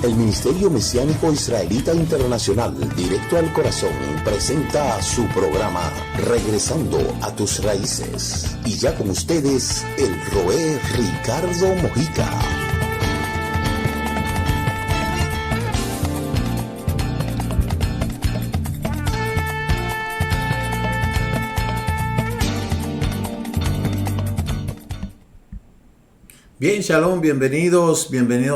El Ministerio Mesiánico Israelita Internacional, Directo al Corazón, presenta su programa Regresando a tus Raíces. Y ya con ustedes, el Roé Ricardo Mojica. Bien, Shalom, bienvenidos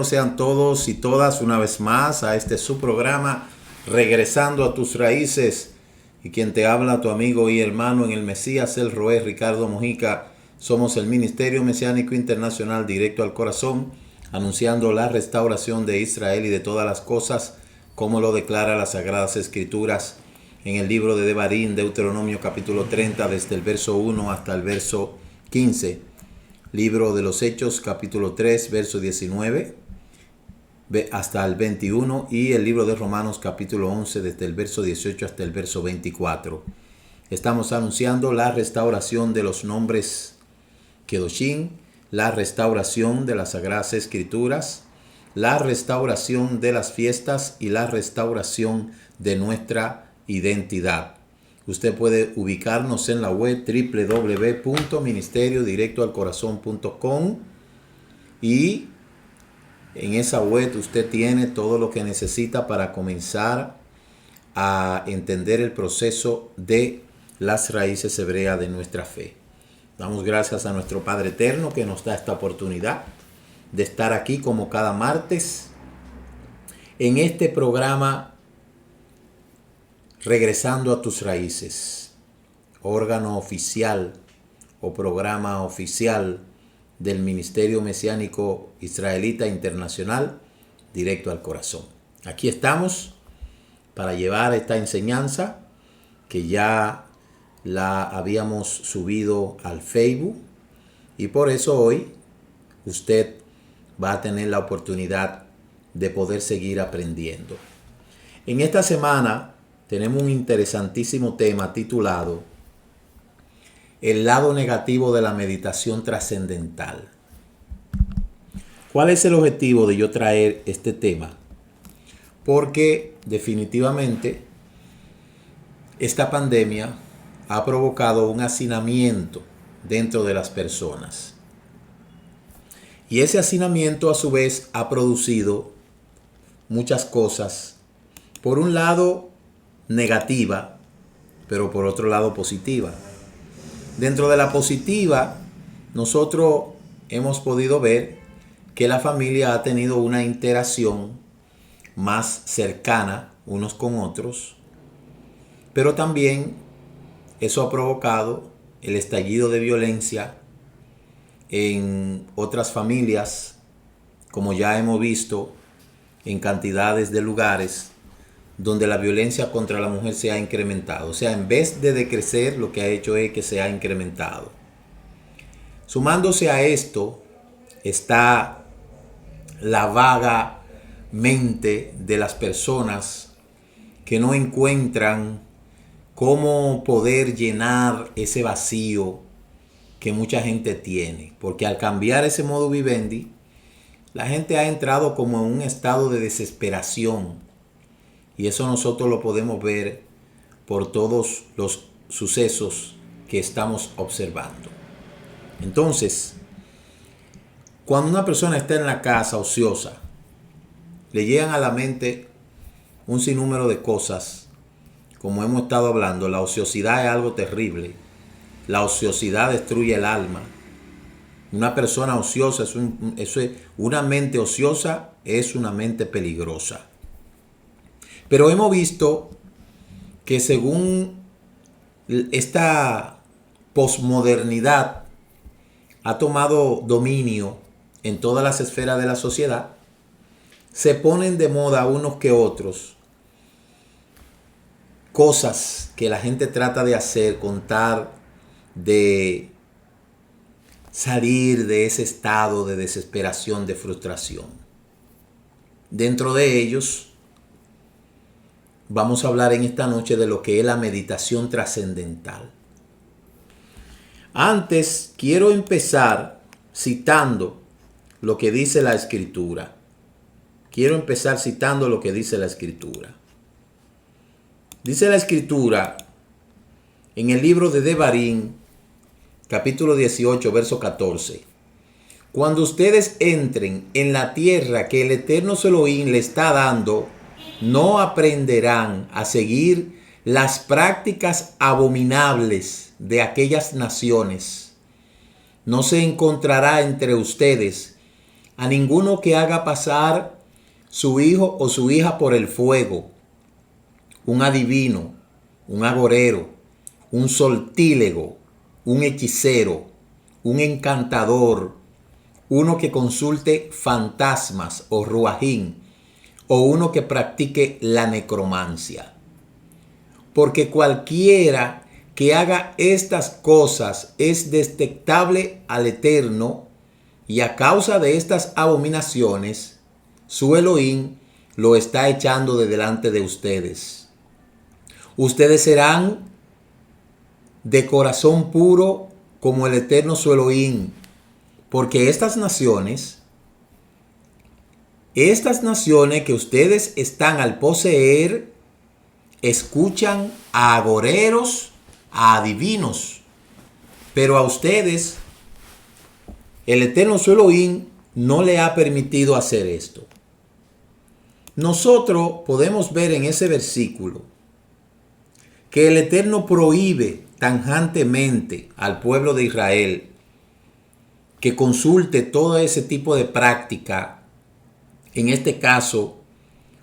sean todos y todas una vez más a este su programa Regresando a tus Raíces. Y quien te habla, tu amigo y hermano en el Mesías, el Roé Ricardo Mojica. Somos el Ministerio Mesiánico Internacional Directo al Corazón, anunciando la restauración de Israel y de todas las cosas, como lo declara las Sagradas Escrituras en el libro de Devarim, Deuteronomio capítulo 30, desde el verso 1 hasta el verso 15. Libro de los Hechos, capítulo 3, verso 19 hasta el 21. Y el libro de Romanos, capítulo 11, desde el verso 18 hasta el verso 24. Estamos anunciando la restauración de los nombres Kedoshim, la restauración de las Sagradas Escrituras, la restauración de las fiestas y la restauración de nuestra identidad. Usted puede ubicarnos en la web www.ministeriodirectoalcorazon.com y en esa web usted tiene todo lo que necesita para comenzar a entender el proceso de las raíces hebreas de nuestra fe. Damos gracias a nuestro Padre Eterno que nos da esta oportunidad de estar aquí como cada martes en este programa Regresando a tus Raíces, órgano oficial o programa oficial del Ministerio Mesiánico Israelita Internacional, Directo al Corazón. Aquí estamos para llevar esta enseñanza que ya la habíamos subido al Facebook, y por eso hoy usted va a tener la oportunidad de poder seguir aprendiendo. En esta semana tenemos un interesantísimo tema titulado El lado negativo de la meditación trascendental. ¿Cuál es el objetivo de yo traer este tema? Porque definitivamente esta pandemia ha provocado un hacinamiento dentro de las personas. Y ese hacinamiento a su vez ha producido muchas cosas. Por un lado, negativa, pero por otro lado positiva. Dentro de la positiva, nosotros hemos podido ver que la familia ha tenido una interacción más cercana unos con otros, pero también eso ha provocado el estallido de violencia en otras familias, como ya hemos visto en cantidades de lugares donde la violencia contra la mujer se ha incrementado. O sea, en vez de decrecer, lo que ha hecho es que se ha incrementado. Sumándose a esto está la vaga mente de las personas que no encuentran cómo poder llenar ese vacío que mucha gente tiene. Porque al cambiar ese modo vivendi, la gente ha entrado como en un estado de desesperación. Y eso nosotros lo podemos ver por todos los sucesos que estamos observando. Entonces, cuando una persona está en la casa ociosa, le llegan a la mente un sinnúmero de cosas. Como hemos estado hablando, la ociosidad es algo terrible. La ociosidad destruye el alma. Una persona ociosa, una mente ociosa es una mente peligrosa. Pero hemos visto que según esta posmodernidad ha tomado dominio en todas las esferas de la sociedad, se ponen de moda unos que otros cosas que la gente trata de hacer con tal de salir de ese estado de desesperación, de frustración. Dentro de ellos, vamos a hablar en esta noche de lo que es la meditación trascendental. Antes, quiero empezar citando lo que dice la Escritura. quiero empezar citando lo que dice la Escritura. Dice la Escritura en el libro de Devarim, capítulo 18, verso 14. Cuando ustedes entren en la tierra que el Eterno su Elohim le está dando, no aprenderán a seguir las prácticas abominables de aquellas naciones. No se encontrará entre ustedes a ninguno que haga pasar su hijo o su hija por el fuego, un adivino, un agorero, un sortílego, un hechicero, un encantador, uno que consulte fantasmas o ruajín, o uno que practique la necromancia. Porque cualquiera que haga estas cosas es detestable al Eterno, y a causa de estas abominaciones, su Elohim lo está echando de delante de ustedes. Ustedes serán de corazón puro como el Eterno su Elohim, porque estas naciones que ustedes están al poseer, escuchan a agoreros, a adivinos, pero a ustedes el Eterno su Elohim no le ha permitido hacer esto. Nosotros podemos ver en ese versículo que el Eterno prohíbe tajantemente al pueblo de Israel que consulte todo ese tipo de práctica, en este caso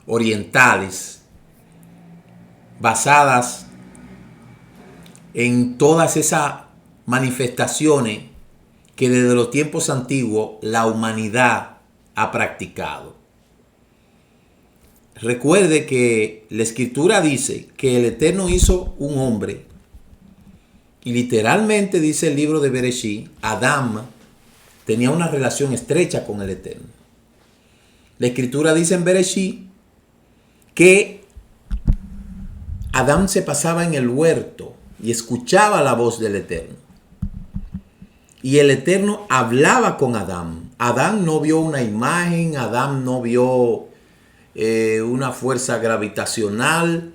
orientales, basadas en todas esas manifestaciones que desde los tiempos antiguos la humanidad ha practicado. Recuerde que la Escritura dice que el Eterno hizo un hombre, y literalmente dice el libro de Bereshit, Adán tenía una relación estrecha con el Eterno. La Escritura dice en Bereshit que Adán se pasaba en el huerto y escuchaba la voz del Eterno. Y el Eterno hablaba con Adán. Adán no vio una imagen, Adán no vio una fuerza gravitacional,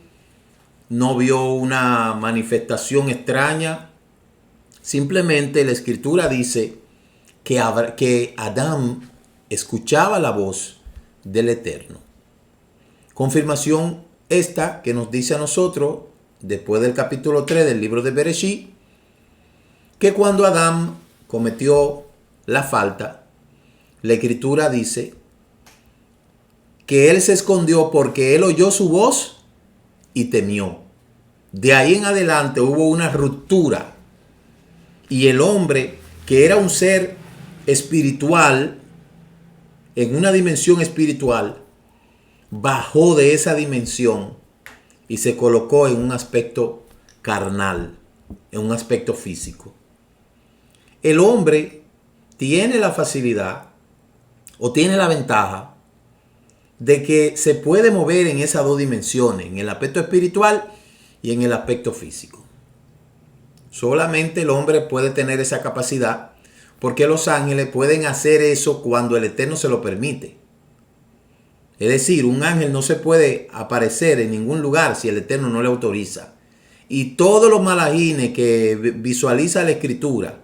no vio una manifestación extraña. Simplemente la Escritura dice que Adán escuchaba la voz del Eterno. Confirmación esta que nos dice a nosotros, después del capítulo 3 del libro de Bereshit, que cuando Adán cometió la falta, la Escritura dice que él se escondió porque él oyó su voz y temió. De ahí en adelante hubo una ruptura, y el hombre, que era un ser espiritual, en una dimensión espiritual, bajó de esa dimensión y se colocó en un aspecto carnal, en un aspecto físico. El hombre tiene la facilidad o tiene la ventaja de que se puede mover en esas dos dimensiones, en el aspecto espiritual y en el aspecto físico. Solamente el hombre puede tener esa capacidad porque los ángeles pueden hacer eso cuando el Eterno se lo permite. Es decir, un ángel no se puede aparecer en ningún lugar si el Eterno no le autoriza. Y todos los malajines que visualiza la Escritura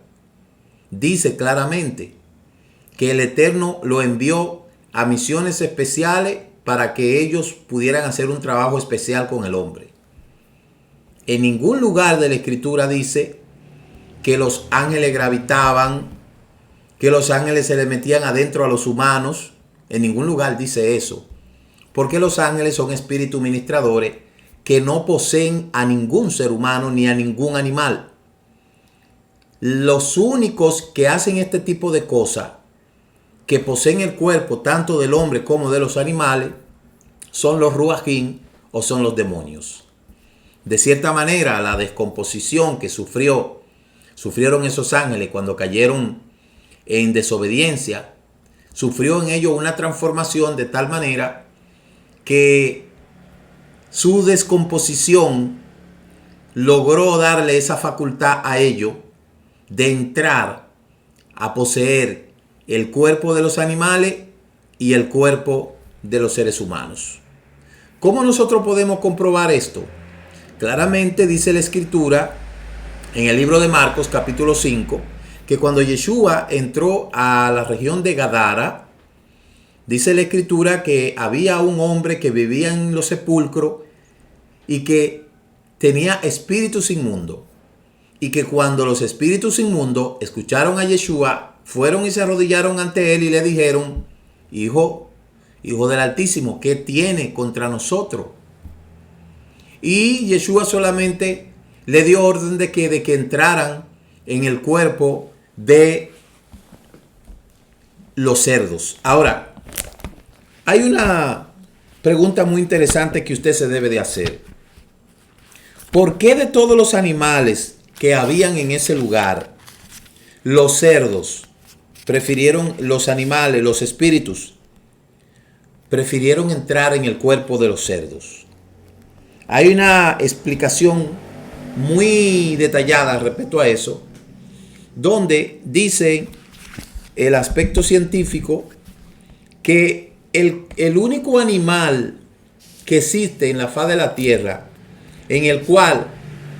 dice claramente que el Eterno lo envió a misiones especiales para que ellos pudieran hacer un trabajo especial con el hombre. En ningún lugar de la Escritura dice que los ángeles gravitaban, que los ángeles se le metían adentro a los humanos. En ningún lugar dice eso, porque los ángeles son espíritus ministradores que no poseen a ningún ser humano ni a ningún animal. Los únicos que hacen este tipo de cosas, que poseen el cuerpo tanto del hombre como de los animales, son los ruajín o son los demonios. De cierta manera, la descomposición que sufrieron esos ángeles cuando cayeron en desobediencia, sufrió en ellos una transformación de tal manera que su descomposición logró darle esa facultad a ellos de entrar a poseer el cuerpo de los animales y el cuerpo de los seres humanos. ¿Cómo nosotros podemos comprobar esto? Claramente dice la Escritura en el libro de Marcos capítulo 5 que cuando Yeshua entró a la región de Gadara, dice la Escritura que había un hombre que vivía en los sepulcros y que tenía espíritus inmundos. Y que cuando los espíritus inmundos escucharon a Yeshua, fueron y se arrodillaron ante él y le dijeron: Hijo del Altísimo, ¿qué tiene contra nosotros? Y Yeshua solamente le dio orden de que entraran en el cuerpo de los cerdos. Ahora, hay una pregunta muy interesante que usted se debe de hacer. ¿Por qué de todos los animales que habían en ese lugar, los cerdos prefirieron, los animales, los espíritus, prefirieron entrar en el cuerpo de los cerdos? Hay una explicación muy detallada respecto a eso, donde dice el aspecto científico que el único animal que existe en la faz de la tierra en el cual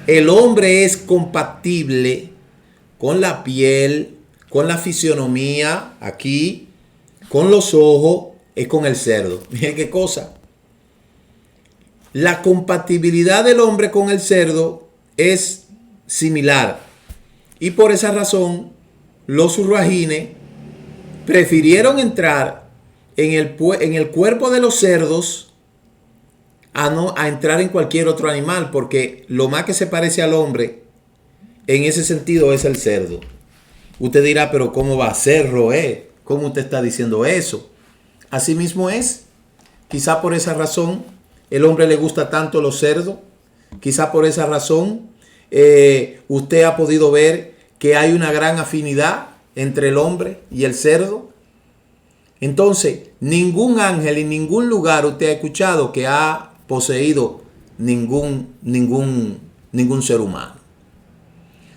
el hombre es compatible con la piel, con la fisionomía, aquí, con los ojos, es con el cerdo. Miren qué cosa. La compatibilidad del hombre con el cerdo es similar. Y por esa razón, los urrajines prefirieron entrar en el cuerpo de los cerdos a entrar en cualquier otro animal, porque lo más que se parece al hombre en ese sentido es el cerdo. Usted dirá, pero ¿cómo va a ser, Roé? ¿Cómo usted está diciendo eso? Así mismo es. Quizá por esa razón el hombre le gusta tanto los cerdos. Quizá por esa razón usted ha podido ver que hay una gran afinidad entre el hombre y el cerdo. Entonces, ningún ángel en ningún lugar usted ha escuchado que ha poseído ningún ser humano.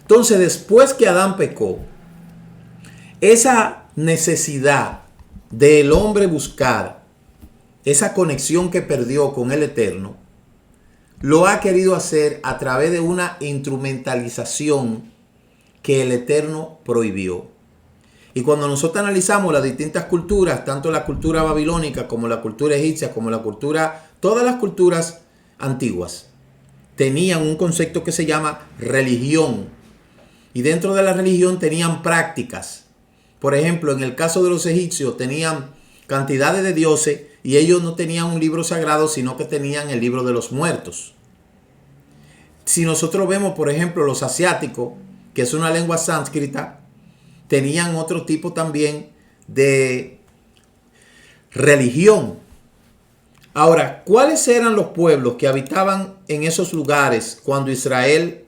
Entonces, después que Adán pecó, esa necesidad del hombre buscar esa conexión que perdió con el Eterno, lo ha querido hacer a través de una instrumentalización que el Eterno prohibió. Y cuando nosotros analizamos las distintas culturas, tanto la cultura babilónica como la cultura egipcia, como la cultura, todas las culturas antiguas, tenían un concepto que se llama religión. Y dentro de la religión tenían prácticas. Por ejemplo, en el caso de los egipcios tenían cantidades de dioses y ellos no tenían un libro sagrado, sino que tenían el libro de los muertos. Si nosotros vemos, por ejemplo, los asiáticos, que es una lengua sánscrita, tenían otro tipo también de religión. Ahora, ¿cuáles eran los pueblos que habitaban en esos lugares cuando Israel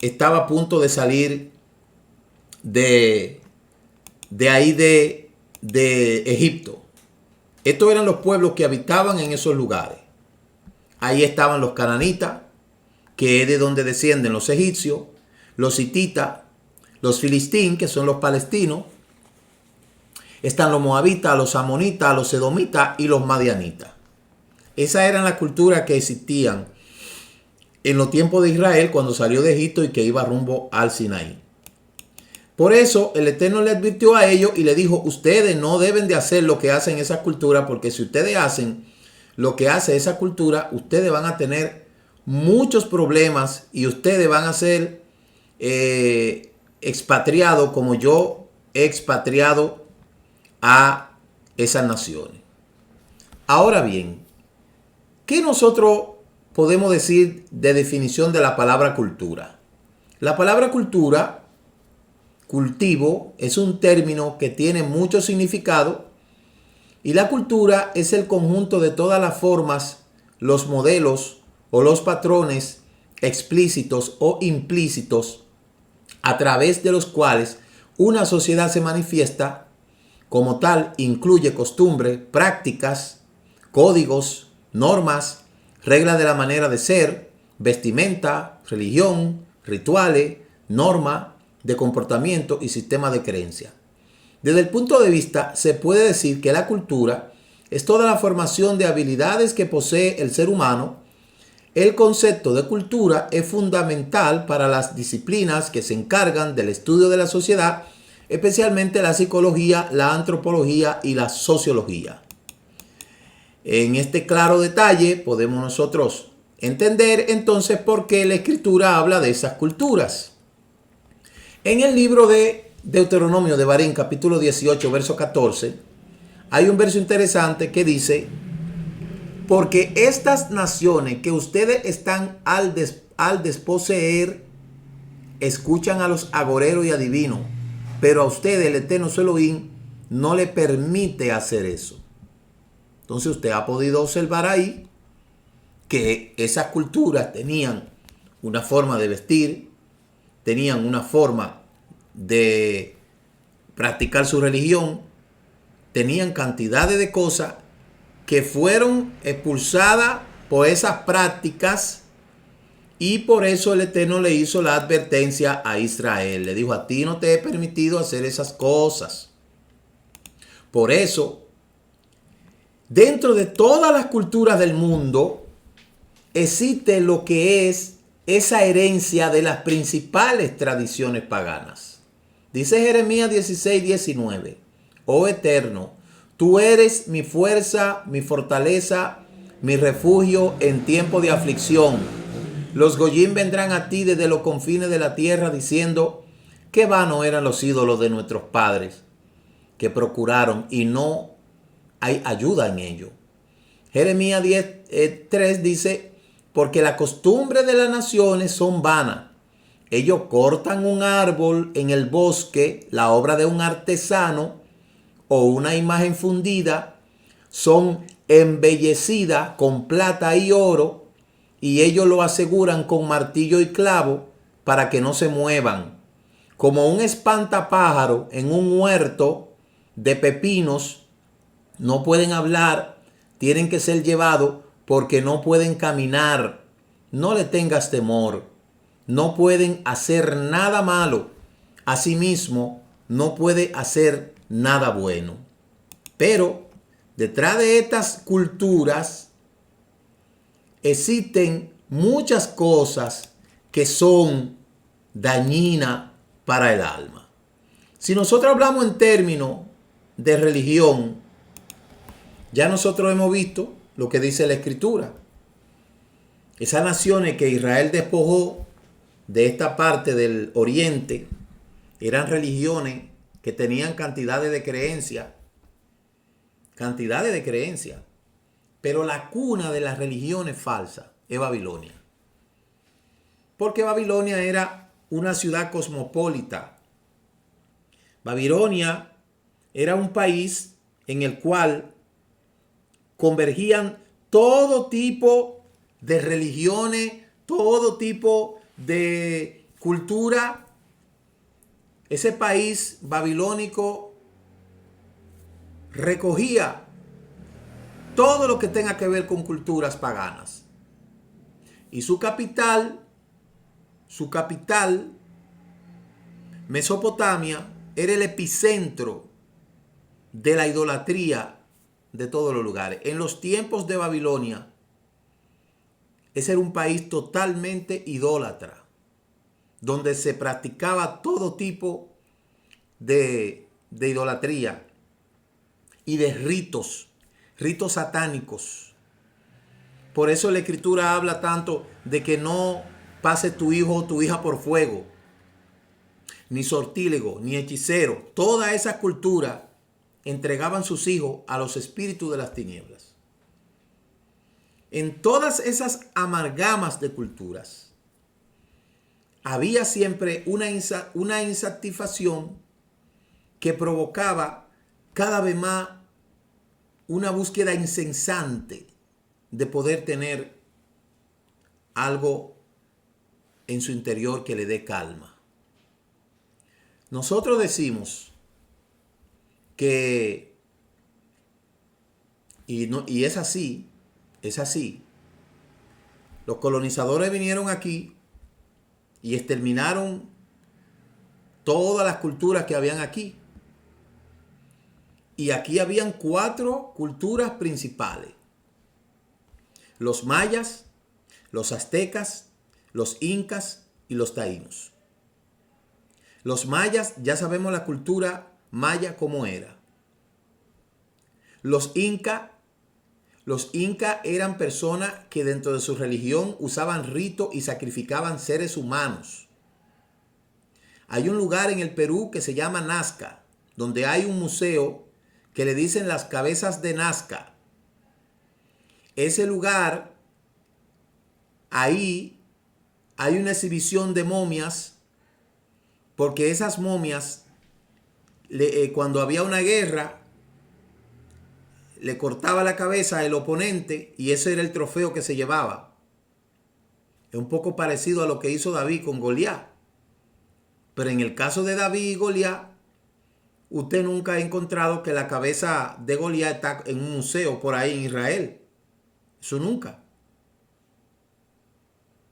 estaba a punto de salir de ahí de Egipto? Estos eran los pueblos que habitaban en esos lugares. Ahí estaban los cananitas, que es de donde descienden los egipcios, los hititas, los filistín, que son los palestinos. Están los moabitas, los amonitas, los edomitas y los madianitas. Esas eran las culturas que existían en los tiempos de Israel cuando salió de Egipto y que iba rumbo al Sinaí. Por eso el Eterno le advirtió a ellos y le dijo: ustedes no deben de hacer lo que hacen esa cultura, porque si ustedes hacen lo que hace esa cultura, ustedes van a tener muchos problemas y ustedes van a ser expatriados como yo he expatriado a esas naciones. Ahora bien, ¿qué nosotros podemos decir de definición de la palabra cultura? La palabra cultura, cultivo, es un término que tiene mucho significado, y la cultura es el conjunto de todas las formas, los modelos o los patrones explícitos o implícitos a través de los cuales una sociedad se manifiesta. Como tal, incluye costumbres, prácticas, códigos, normas, reglas de la manera de ser, vestimenta, religión, rituales, normas de comportamiento y sistema de creencia. Desde el punto de vista, se puede decir que la cultura es toda la formación de habilidades que posee el ser humano. El concepto de cultura es fundamental para las disciplinas que se encargan del estudio de la sociedad, especialmente la psicología, la antropología y la sociología. En este claro detalle podemos nosotros entender entonces por qué la Escritura habla de esas culturas. En el libro de Deuteronomio de Barín, capítulo 18, verso 14, hay un verso interesante que dice: porque estas naciones que ustedes están al desposeer escuchan a los agoreros y adivinos, pero a ustedes el Eterno su Elohim no le permite hacer eso. Entonces usted ha podido observar ahí que esas culturas tenían una forma de vestir, tenían una forma de practicar su religión, tenían cantidades de cosas que fueron expulsadas por esas prácticas, y por eso el Eterno le hizo la advertencia a Israel. Le dijo: a ti no te he permitido hacer esas cosas. Por eso, dentro de todas las culturas del mundo, existe lo que es esa herencia de las principales tradiciones paganas. Dice Jeremías 16:19: oh Eterno, tú eres mi fuerza, mi fortaleza, mi refugio en tiempo de aflicción. Los goyim vendrán a ti desde los confines de la tierra diciendo: qué vanos eran los ídolos de nuestros padres que procuraron, y no hay ayuda en ello. Jeremías 10:3 dice: porque la costumbre de las naciones son vanas. Ellos cortan un árbol en el bosque, la obra de un artesano, o una imagen fundida, son embellecidas con plata y oro, y ellos lo aseguran con martillo y clavo para que no se muevan. Como un espantapájaro en un huerto de pepinos, no pueden hablar, tienen que ser llevados porque no pueden caminar. No le tengas temor, no pueden hacer nada malo. Asimismo, no puede hacer nada bueno. Pero detrás de estas culturas existen muchas cosas que son dañinas para el alma. Si nosotros hablamos en términos de religión, ya nosotros hemos visto lo que dice la Escritura. Esas naciones que Israel despojó de esta parte del oriente eran religiones que tenían cantidades de creencias. Pero la cuna de las religiones falsas es Babilonia. Porque Babilonia era una ciudad cosmopolita. Babilonia era un país en el cual convergían todo tipo de religiones, todo tipo de cultura. Ese país babilónico recogía todo lo que tenga que ver con culturas paganas. Y su capital, Mesopotamia, era el epicentro de la idolatría de todos los lugares. En los tiempos de Babilonia, ese era un país totalmente idólatra, donde se practicaba todo tipo de idolatría y de ritos satánicos. Por eso la Escritura habla tanto de que no pase tu hijo o tu hija por fuego, ni sortílego, ni hechicero. Toda esa cultura entregaban sus hijos a los espíritus de las tinieblas. En todas esas amalgamas de culturas había siempre una insatisfacción que provocaba cada vez más una búsqueda incesante de poder tener algo en su interior que le dé calma. Nosotros decimos que, y es así, los colonizadores vinieron aquí y exterminaron todas las culturas que habían aquí. Y aquí habían 4 culturas principales: los mayas, los aztecas, los incas y los taínos. Los mayas, ya sabemos la cultura maya cómo era. Los incas eran personas que dentro de su religión usaban ritos y sacrificaban seres humanos. Hay un lugar en el Perú que se llama Nazca, donde hay un museo que le dicen las cabezas de Nazca. Ese lugar, ahí hay una exhibición de momias, porque esas momias, cuando había una guerra, le cortaba la cabeza al oponente y ese era el trofeo que se llevaba. Es un poco parecido a lo que hizo David con Goliat. Pero en el caso de David y Goliat, usted nunca ha encontrado que la cabeza de Goliat está en un museo por ahí en Israel. Eso nunca.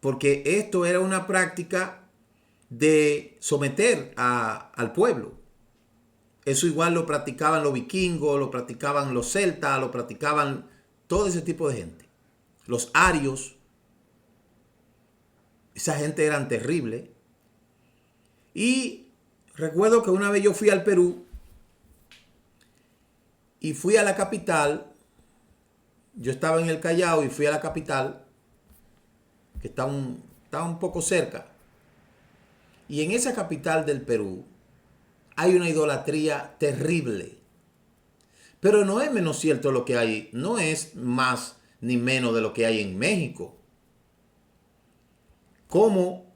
Porque esto era una práctica de someter al pueblo. Eso igual lo practicaban los vikingos, lo practicaban los celtas, lo practicaban todo ese tipo de gente. Los arios. Esa gente eran terribles. Y recuerdo que una vez yo fui al Perú y fui a la capital. Yo estaba en el Callao y fui a la capital, que estaba un poco cerca. Y en esa capital del Perú hay una idolatría terrible. Pero no es menos cierto lo que hay, no es más ni menos de lo que hay en México. Como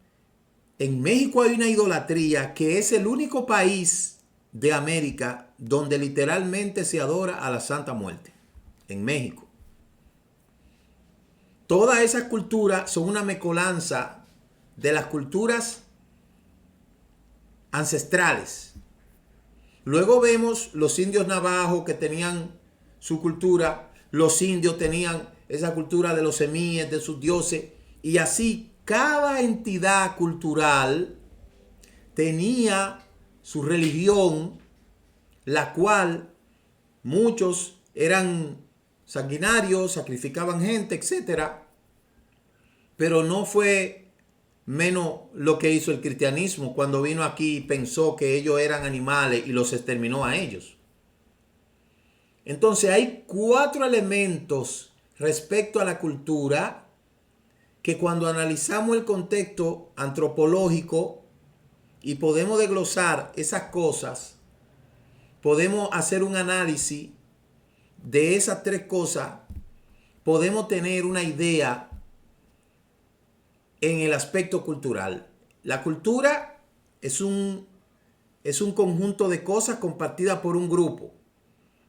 en México hay una idolatría que es el único país de América donde literalmente se adora a la Santa Muerte. En México. Todas esas culturas son una mezcolanza de las culturas ancestrales. Luego vemos los indios navajos que tenían su cultura. Los indios tenían esa cultura de los semíes, de sus dioses. Y así cada entidad cultural tenía su religión, la cual muchos eran sanguinarios, sacrificaban gente, etc. Pero no fue menos lo que hizo el cristianismo cuando vino aquí y pensó que ellos eran animales y los exterminó a ellos. Entonces hay 4 elementos respecto a la cultura que cuando analizamos el contexto antropológico y podemos desglosar esas cosas, podemos hacer un análisis de esas 3 cosas, podemos tener una idea en el aspecto cultural. La cultura es un conjunto de cosas compartidas por un grupo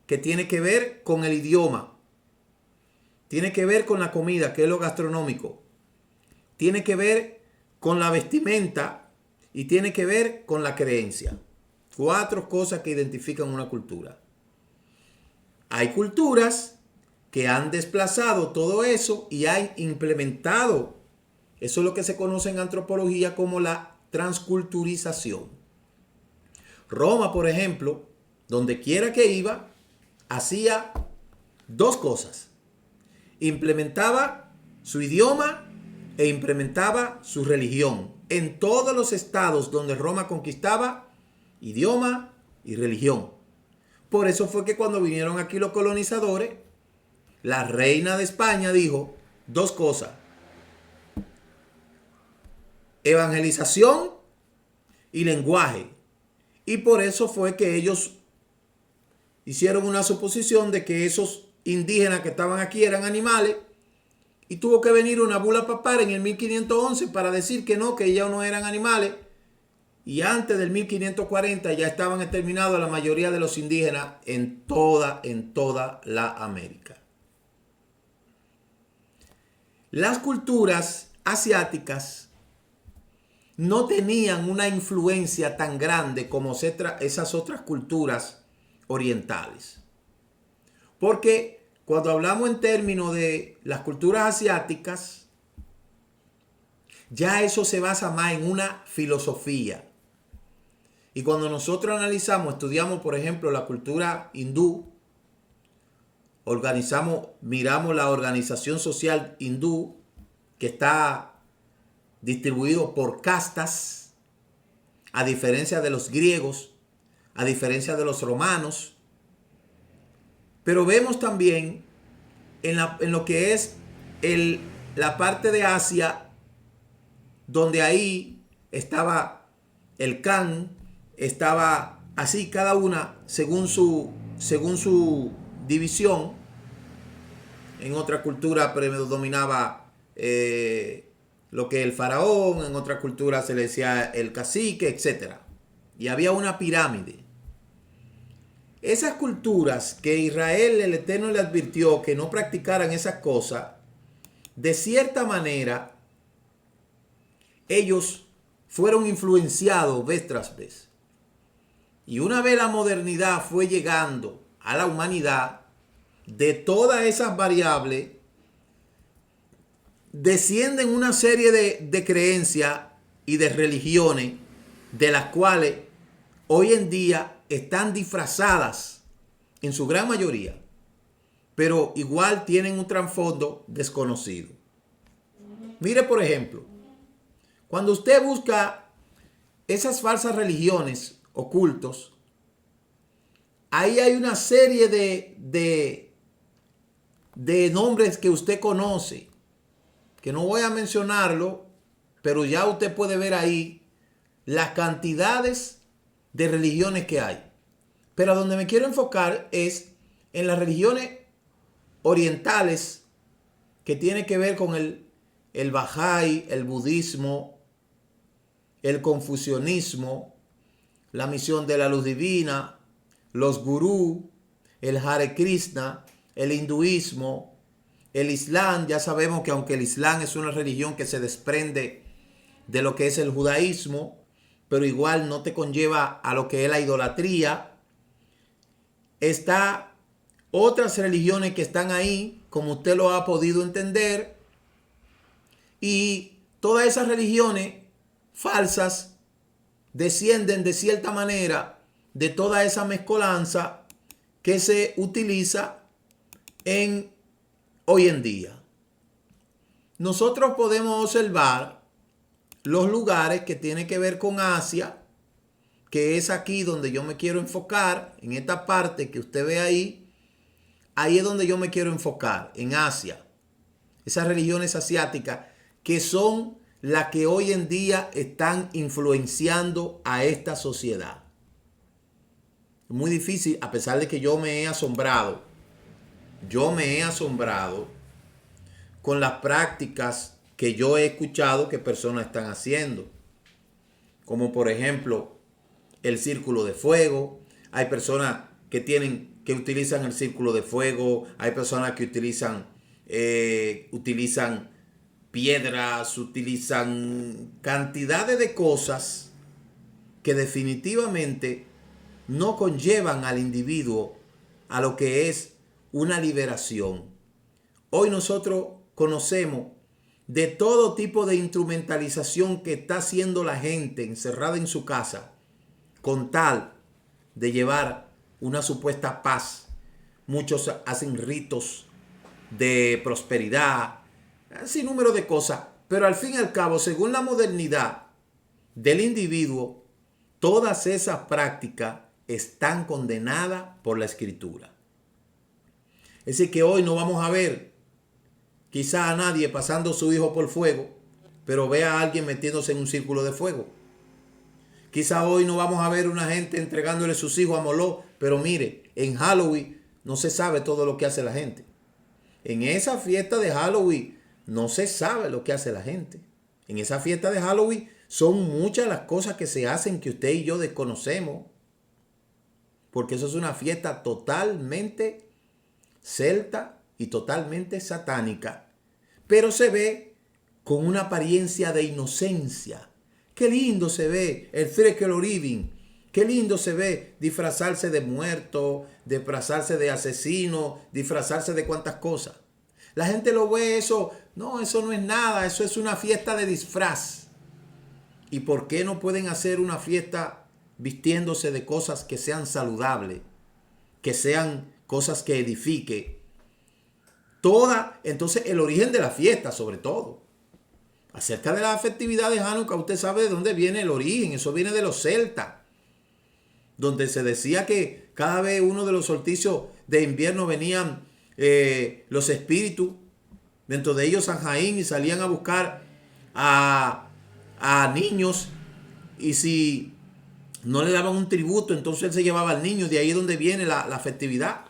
que tiene que ver con el idioma, tiene que ver con la comida, que es lo gastronómico, tiene que ver con la vestimenta y tiene que ver con la creencia. 4 cosas que identifican una cultura. Hay culturas que han desplazado todo eso y han implementado. Eso es lo que se conoce en antropología como la transculturización. Roma, por ejemplo, donde quiera que iba, hacía 2 cosas. Implementaba su idioma e implementaba su religión. En todos los estados donde Roma conquistaba, idioma y religión. Por eso fue que cuando vinieron aquí los colonizadores, la reina de España dijo 2 cosas: evangelización y lenguaje. Y por eso fue que ellos hicieron una suposición de que esos indígenas que estaban aquí eran animales, y tuvo que venir una bula papal en el 1511 para decir que no, que ellos no eran animales. Y antes del 1540 ya estaban exterminados la mayoría de los indígenas en toda la América. Las culturas asiáticas no tenían una influencia tan grande como esas otras culturas orientales. Porque cuando hablamos en términos de las culturas asiáticas, ya eso se basa más en una filosofía. Y cuando nosotros analizamos, estudiamos, por ejemplo, la cultura hindú, miramos la organización social hindú, que está distribuido por castas, a diferencia de los griegos, a diferencia de los romanos. Pero vemos también en lo que es la parte de Asia, donde ahí estaba el Khan, estaba así cada una según su división. En otra cultura predominaba lo que es el faraón, en otra cultura se le decía el cacique, etc. Y había una pirámide. Esas culturas que Israel, el Eterno, le advirtió que no practicaran esas cosas, de cierta manera, ellos fueron influenciados vez tras vez. Y una vez la modernidad fue llegando a la humanidad, de todas esas variables, descienden una serie de creencias y de religiones, de las cuales hoy en día están disfrazadas en su gran mayoría, pero igual tienen un trasfondo desconocido. Mire, por ejemplo, cuando usted busca esas falsas religiones ocultos, ahí hay una serie de nombres que usted conoce, que no voy a mencionarlo, pero ya usted puede ver ahí las cantidades de religiones que hay. Pero a donde me quiero enfocar es en las religiones orientales, que tiene que ver con el Bahá'í, el budismo, el confucianismo, la misión de la luz divina, los gurú, el Hare Krishna, el hinduismo, el Islam. Ya sabemos que aunque el Islam es una religión que se desprende de lo que es el judaísmo, pero igual no te conlleva a lo que es la idolatría. Está otras religiones que están ahí, como usted lo ha podido entender, y todas esas religiones falsas descienden de cierta manera de toda esa mezcolanza que se utiliza hoy en día. Nosotros podemos observar los lugares que tienen que ver con Asia, que es aquí donde yo me quiero enfocar, en esta parte que usted ve ahí es donde yo me quiero enfocar, en Asia. Esas religiones asiáticas que son las que hoy en día están influenciando a esta sociedad. Es muy difícil, a pesar de que yo me he asombrado con las prácticas que yo he escuchado que personas están haciendo. Como por ejemplo, el círculo de fuego. Hay personas que utilizan el círculo de fuego. Hay personas que utilizan piedras, utilizan cantidades de cosas que definitivamente no conllevan al individuo a lo que es una liberación. Hoy nosotros conocemos de todo tipo de instrumentalización que está haciendo la gente encerrada en su casa con tal de llevar una supuesta paz. Muchos hacen ritos de prosperidad, sin número de cosas, pero al fin y al cabo, según la modernidad del individuo, todas esas prácticas están condenadas por la Escritura. Es decir, que hoy no vamos a ver quizá a nadie pasando su hijo por fuego, pero ve a alguien metiéndose en un círculo de fuego. Quizá hoy no vamos a ver una gente entregándole sus hijos a Moloch, pero mire, en Halloween no se sabe todo lo que hace la gente. En esa fiesta de Halloween no se sabe lo que hace la gente. En esa fiesta de Halloween son muchas las cosas que se hacen que usted y yo desconocemos, porque eso es una fiesta totalmente celta y totalmente satánica, pero se ve con una apariencia de inocencia. Qué lindo se ve el Thanksgiving, qué lindo se ve disfrazarse de muerto, disfrazarse de asesino, disfrazarse de cuantas cosas. La gente lo ve eso no es nada, eso es una fiesta de disfraz. ¿Y por qué no pueden hacer una fiesta vistiéndose de cosas que sean saludables, que sean cosas que edifiquen. Entonces el origen de la fiesta sobre todo. Acerca de la festividad de Hanukkah, usted sabe de dónde viene el origen. Eso viene de los celtas, donde se decía que cada vez uno de los solsticios de invierno venían los espíritus, dentro de ellos San Jaín, y salían a buscar a niños, y si no le daban un tributo, entonces él se llevaba al niño. De ahí es donde viene la festividad.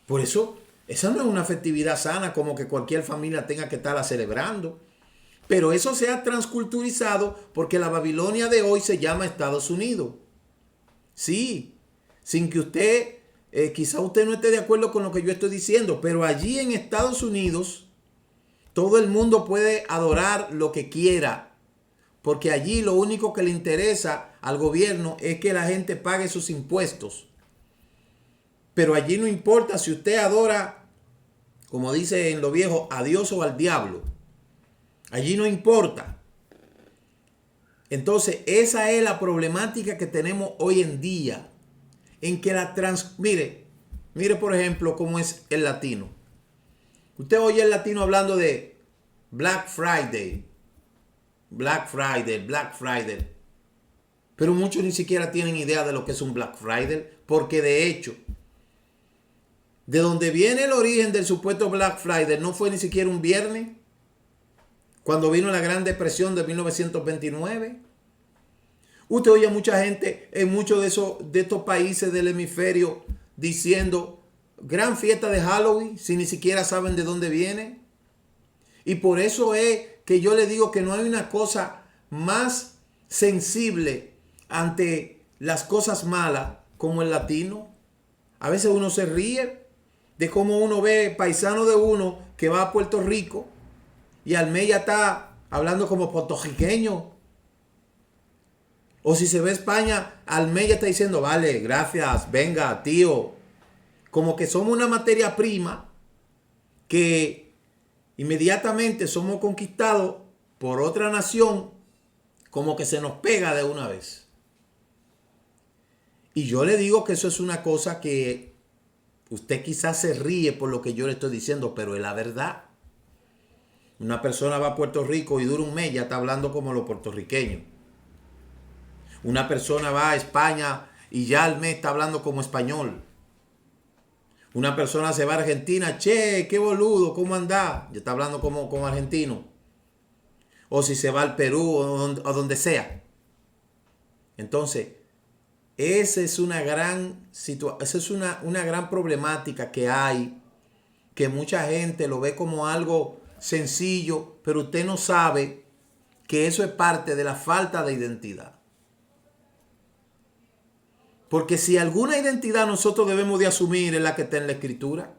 Por eso, esa no es una festividad sana como que cualquier familia tenga que estarla celebrando. Pero eso se ha transculturizado porque la Babilonia de hoy se llama Estados Unidos. Sí, sin que usted, quizá usted no esté de acuerdo con lo que yo estoy diciendo, pero allí en Estados Unidos todo el mundo puede adorar lo que quiera, porque allí lo único que le interesa al gobierno es que la gente pague sus impuestos. Pero allí no importa si usted adora, como dice en lo viejo, a Dios o al diablo. Allí no importa. Entonces, esa es la problemática que tenemos hoy en día. En que mire por ejemplo cómo es el latino. Usted oye el latino hablando de Black Friday. Pero muchos ni siquiera tienen idea de lo que es un Black Friday. Porque de hecho, de donde viene el origen del supuesto Black Friday no fue ni siquiera un viernes, cuando vino la Gran Depresión de 1929. Usted oye a mucha gente en muchos de estos países del hemisferio diciendo gran fiesta de Halloween, si ni siquiera saben de dónde viene. Y por eso es que yo le digo que no hay una cosa más sensible ante las cosas malas como el latino. A veces uno se ríe de cómo uno ve paisano de uno que va a Puerto Rico y al mes ya está hablando como puertorriqueño. O si se ve España, al mes ya está diciendo, vale, gracias, venga, tío. Como que somos una materia prima que inmediatamente somos conquistados por otra nación, como que se nos pega de una vez. Y yo le digo que eso es una cosa que usted quizás se ríe por lo que yo le estoy diciendo, pero es la verdad. Una persona va a Puerto Rico y dura un mes, ya está hablando como los puertorriqueños. Una persona va a España y ya al mes está hablando como español. Una persona se va a Argentina, che, qué boludo, ¿cómo anda? Ya está hablando como argentino. O si se va al Perú o donde sea. Entonces, esa es una gran una gran problemática que hay, que mucha gente lo ve como algo sencillo, pero usted no sabe que eso es parte de la falta de identidad. Porque si alguna identidad nosotros debemos de asumir es la que está en la Escritura.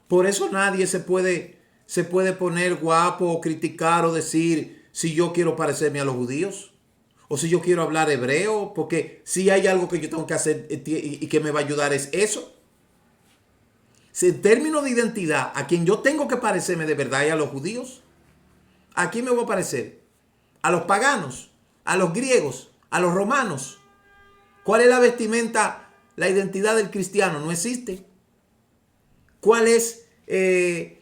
Por eso nadie se puede poner guapo o criticar o decir si yo quiero parecerme a los judíos o si yo quiero hablar hebreo, porque si hay algo que yo tengo que hacer y que me va a ayudar es eso. Si en términos de identidad, a quien yo tengo que parecerme de verdad es a los judíos. ¿A quién me voy a parecer? ¿A los paganos? ¿A los griegos? ¿A los romanos? ¿Cuál es la vestimenta, la identidad del cristiano? No existe. ¿Cuál es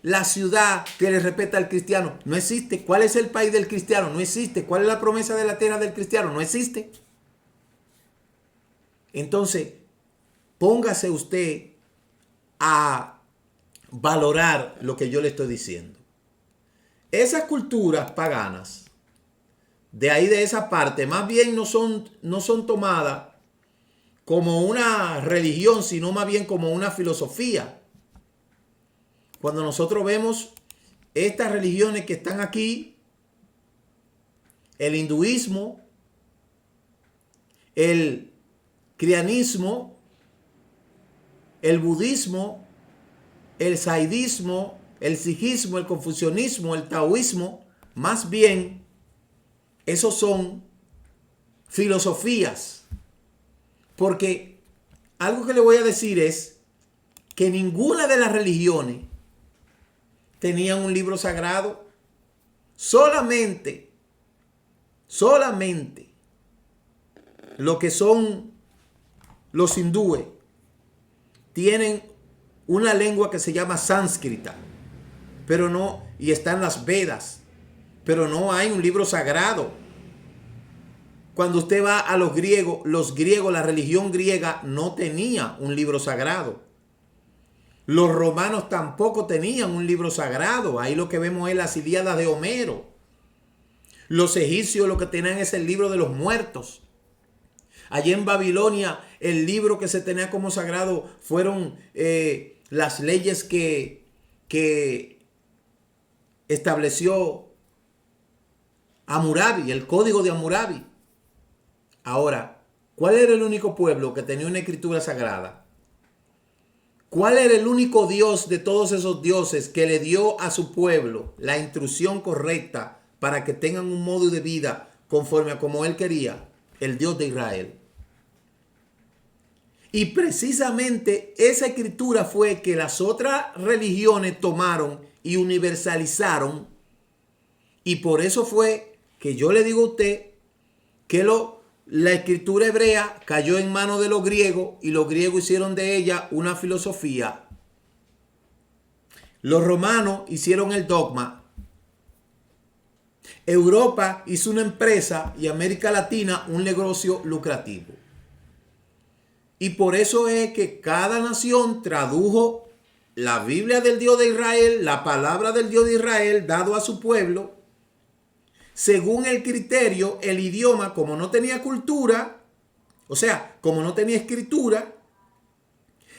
la ciudad que le respeta al cristiano? No existe. ¿Cuál es el país del cristiano? No existe. ¿Cuál es la promesa de la tierra del cristiano? No existe. Entonces, póngase usted a valorar lo que yo le estoy diciendo. Esas culturas paganas, de ahí de esa parte, más bien no son tomadas como una religión, sino más bien como una filosofía. Cuando nosotros vemos estas religiones que están aquí, el hinduismo, el cristianismo, el budismo, el saidismo, el sijismo, el confucianismo, el taoísmo, más bien, esos son filosofías. Porque algo que le voy a decir es que ninguna de las religiones tenía un libro sagrado. Solamente lo que son los hindúes, tienen una lengua que se llama sánscrita, pero no, y están las Vedas, pero no hay un libro sagrado. Cuando usted va a los griegos, la religión griega no tenía un libro sagrado. Los romanos tampoco tenían un libro sagrado. Ahí lo que vemos es las Ilíadas de Homero. Los egipcios lo que tenían es el libro de los muertos. Allí en Babilonia, el libro que se tenía como sagrado fueron las leyes que estableció Hammurabi, el código de Hammurabi. Ahora, ¿cuál era el único pueblo que tenía una escritura sagrada? ¿Cuál era el único Dios de todos esos dioses que le dio a su pueblo la instrucción correcta para que tengan un modo de vida conforme a como él quería? El Dios de Israel. Y precisamente esa escritura fue que las otras religiones tomaron y universalizaron. Y por eso fue que yo le digo a usted que la escritura hebrea cayó en manos de los griegos y los griegos hicieron de ella una filosofía. Los romanos hicieron el dogma. Europa hizo una empresa y América Latina un negocio lucrativo. Y por eso es que cada nación tradujo la Biblia del Dios de Israel, la palabra del Dios de Israel dado a su pueblo, según el criterio, el idioma, como no tenía cultura, o sea, como no tenía escritura,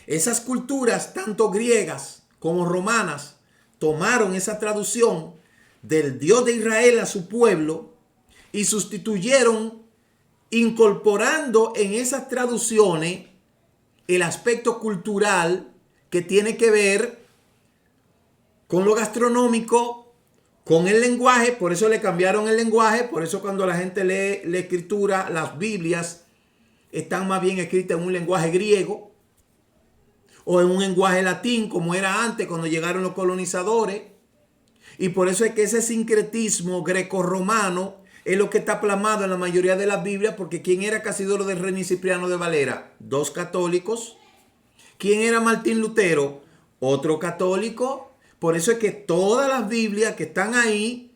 esas culturas, tanto griegas como romanas, tomaron esa traducción del Dios de Israel a su pueblo y sustituyeron, incorporando en esas traducciones el aspecto cultural que tiene que ver con lo gastronómico, con el lenguaje. Por eso le cambiaron el lenguaje. Por eso cuando la gente lee la escritura, las Biblias están más bien escritas en un lenguaje griego o en un lenguaje latín, como era antes cuando llegaron los colonizadores. Y por eso es que ese sincretismo grecorromano es lo que está plasmado en la mayoría de las Biblias, porque ¿quién era Casidoro de Reina y Cipriano de Valera? Dos católicos. ¿Quién era Martín Lutero? Otro católico. Por eso es que todas las Biblias que están ahí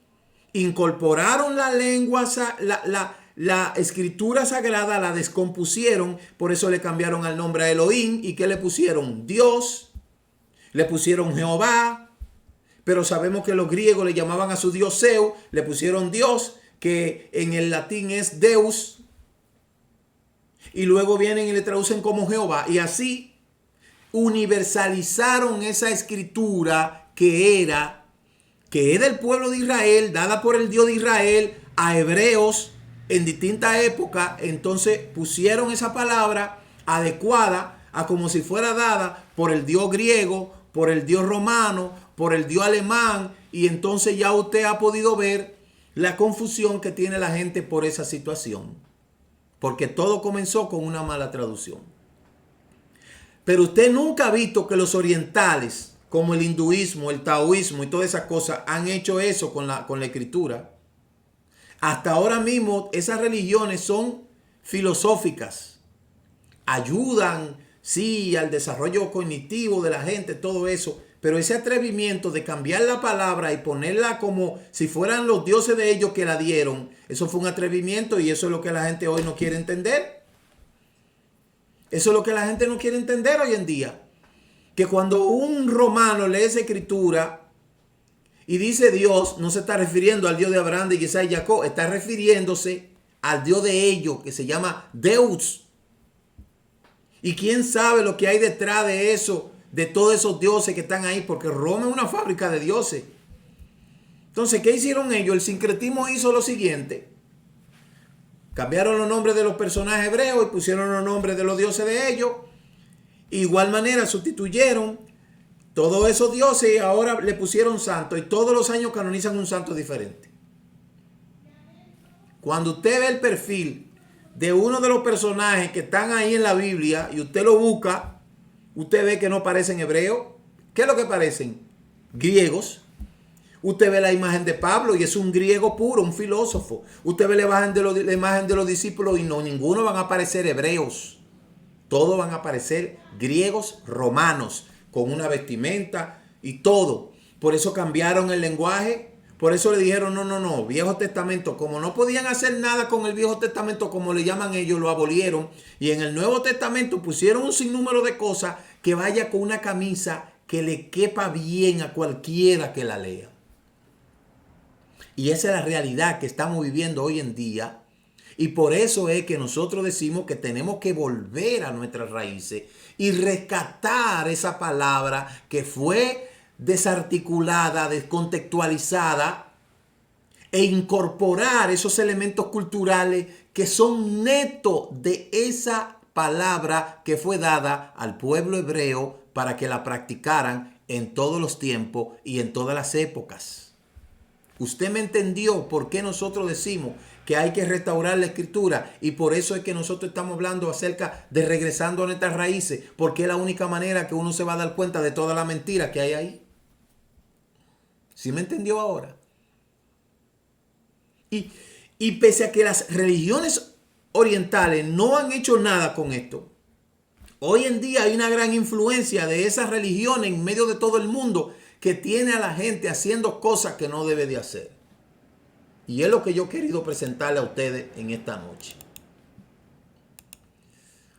incorporaron la lengua, la escritura sagrada, la descompusieron. Por eso le cambiaron al nombre a Elohim. ¿Y qué le pusieron? Dios. Le pusieron Jehová. Pero sabemos que los griegos le llamaban a su dios Zeus. Le pusieron Dios, que en el latín es Deus. Y luego vienen y le traducen como Jehová. Y así universalizaron esa escritura que es del pueblo de Israel, dada por el Dios de Israel a hebreos en distintas épocas. Entonces pusieron esa palabra adecuada a como si fuera dada por el Dios griego, por el Dios romano, por el Dios alemán. Y entonces ya usted ha podido ver la confusión que tiene la gente por esa situación. Porque todo comenzó con una mala traducción. Pero usted nunca ha visto que los orientales, como el hinduismo, el taoísmo y todas esas cosas, han hecho eso con la escritura. Hasta ahora mismo esas religiones son filosóficas. Ayudan, sí, al desarrollo cognitivo de la gente, todo eso. Pero ese atrevimiento de cambiar la palabra y ponerla como si fueran los dioses de ellos que la dieron, eso fue un atrevimiento y eso es lo que la gente hoy no quiere entender. Eso es lo que la gente no quiere entender hoy en día. Que cuando un romano lee esa escritura y dice Dios, no se está refiriendo al Dios de Abraham, de Isaac y Jacob, está refiriéndose al Dios de ellos, que se llama Deus. Y quién sabe lo que hay detrás de eso, de todos esos dioses que están ahí, porque Roma es una fábrica de dioses. Entonces, ¿qué hicieron ellos? El sincretismo hizo lo siguiente. Cambiaron los nombres de los personajes hebreos y pusieron los nombres de los dioses de ellos. Igual manera sustituyeron todos esos dioses y ahora le pusieron santos. Y todos los años canonizan un santo diferente. Cuando usted ve el perfil de uno de los personajes que están ahí en la Biblia y usted lo busca, usted ve que no parecen hebreos. ¿Qué es lo que parecen? Griegos. Usted ve la imagen de Pablo y es un griego puro, un filósofo. Usted ve la imagen de los discípulos y no, ninguno van a parecer hebreos. Todos van a parecer griegos romanos, con una vestimenta y todo. Por eso cambiaron el lenguaje. Por eso le dijeron, no, Viejo Testamento. Como no podían hacer nada con el Viejo Testamento, como le llaman ellos, lo abolieron. Y en el Nuevo Testamento pusieron un sinnúmero de cosas que vaya con una camisa que le quepa bien a cualquiera que la lea. Y esa es la realidad que estamos viviendo hoy en día. Y por eso es que nosotros decimos que tenemos que volver a nuestras raíces y rescatar esa palabra que fue desarticulada, descontextualizada, e incorporar esos elementos culturales que son netos de esa palabra que fue dada al pueblo hebreo para que la practicaran en todos los tiempos y en todas las épocas. Usted me entendió por qué nosotros decimos que hay que restaurar la escritura, y por eso es que nosotros estamos hablando acerca de regresando a nuestras raíces, porque es la única manera que uno se va a dar cuenta de toda la mentira que hay ahí. ¿Sí me entendió ahora? Y pese a que las religiones orientales no han hecho nada con esto, hoy en día hay una gran influencia de esas religiones en medio de todo el mundo que tiene a la gente haciendo cosas que no debe de hacer. Y es lo que yo he querido presentarle a ustedes en esta noche.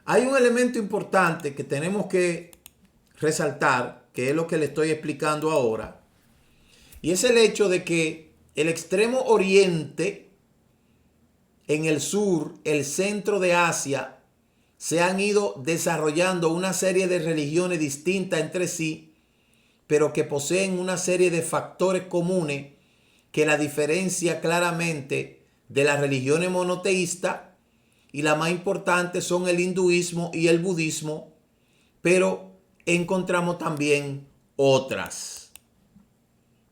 Hay un elemento importante que tenemos que resaltar, que es lo que le estoy explicando ahora. Y es el hecho de que el extremo oriente, en el sur, el centro de Asia, se han ido desarrollando una serie de religiones distintas entre sí, pero que poseen una serie de factores comunes que la diferencia claramente de las religiones monoteístas, y la más importante son el hinduismo y el budismo, pero encontramos también otras.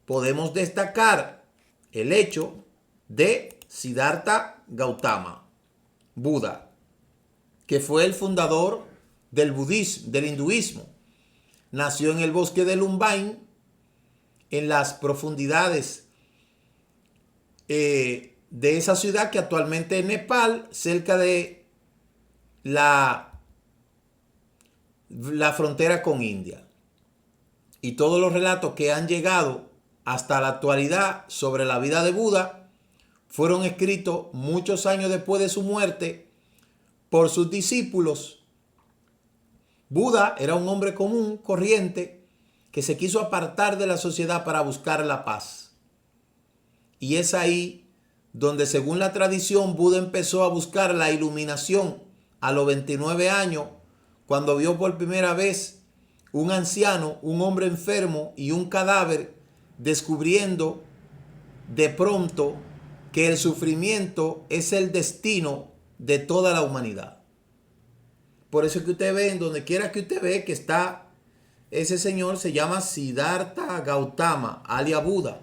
Podemos destacar el hecho de Siddhartha Gautama, Buda, que fue el fundador del budismo, del hinduismo. Nació en el bosque de Lumbain, en las profundidades de esa ciudad que actualmente es Nepal, cerca de la frontera con India. Y todos los relatos que han llegado hasta la actualidad sobre la vida de Buda fueron escritos muchos años después de su muerte por sus discípulos. Buda era un hombre común, corriente, que se quiso apartar de la sociedad para buscar la paz. Y es ahí donde, según la tradición, Buda empezó a buscar la iluminación a los 29 años, cuando vio por primera vez un anciano, un hombre enfermo y un cadáver, descubriendo de pronto que el sufrimiento es el destino de toda la humanidad. Por eso que usted ve, en donde quiera que usted ve que está ese señor, se llama Siddhartha Gautama, alias Buda.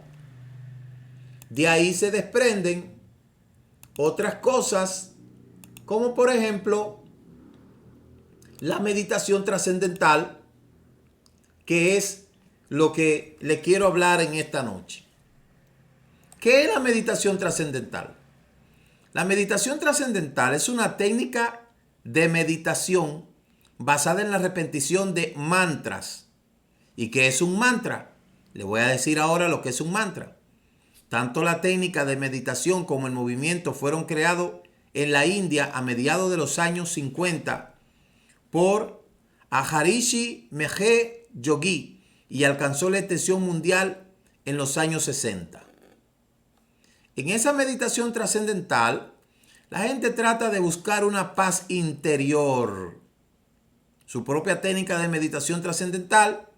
De ahí se desprenden otras cosas, como por ejemplo la meditación trascendental, que es lo que le quiero hablar en esta noche. ¿Qué es la meditación trascendental? La meditación trascendental es una técnica de meditación basada en la repetición de mantras. ¿Y qué es un mantra? Le voy a decir ahora lo que es un mantra. Tanto la técnica de meditación como el movimiento fueron creados en la India a mediados de los años 50 por Maharishi Mahesh Yogi y alcanzó la extensión mundial en los años 60. En esa meditación trascendental, la gente trata de buscar una paz interior. Su propia técnica de meditación trascendental,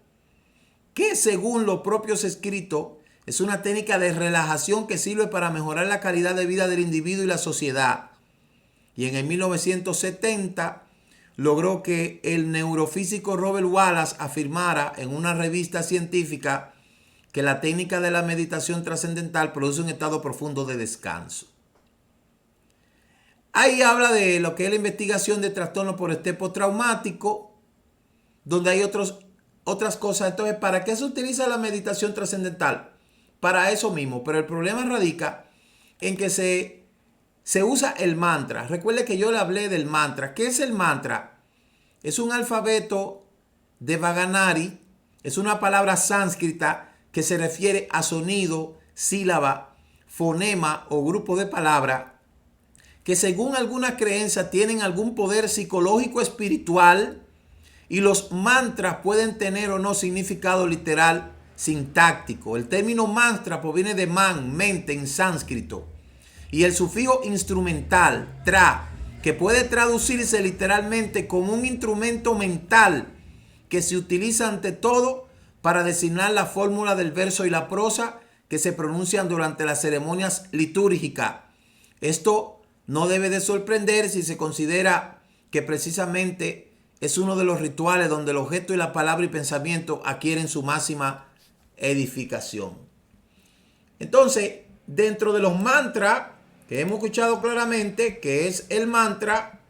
que según los propios escritos, es una técnica de relajación que sirve para mejorar la calidad de vida del individuo y la sociedad. Y en el 1970 logró que el neurofísico Robert Wallace afirmara en una revista científica que la técnica de la meditación trascendental produce un estado profundo de descanso. Ahí habla de lo que es la investigación de trastorno por estrés postraumático, donde hay otras cosas. Entonces, ¿para qué se utiliza la meditación trascendental? para eso mismo, pero el problema radica en que se usa el mantra. Recuerde que yo le hablé del mantra. ¿Qué es el mantra? Es un alfabeto Devanagari, es una palabra sánscrita que se refiere a sonido, sílaba, fonema o grupo de palabras que según algunas creencias tienen algún poder psicológico espiritual, y los mantras pueden tener o no significado literal sintáctico. El término mantra proviene de man, mente en sánscrito, y el sufijo instrumental, tra, que puede traducirse literalmente como un instrumento mental que se utiliza ante todo para designar la fórmula del verso y la prosa que se pronuncian durante las ceremonias litúrgicas. Esto no debe de sorprender si se considera que precisamente es uno de los rituales donde el objeto y la palabra y pensamiento adquieren su máxima edificación. Entonces, dentro de los mantras que hemos escuchado claramente, que es el mantra,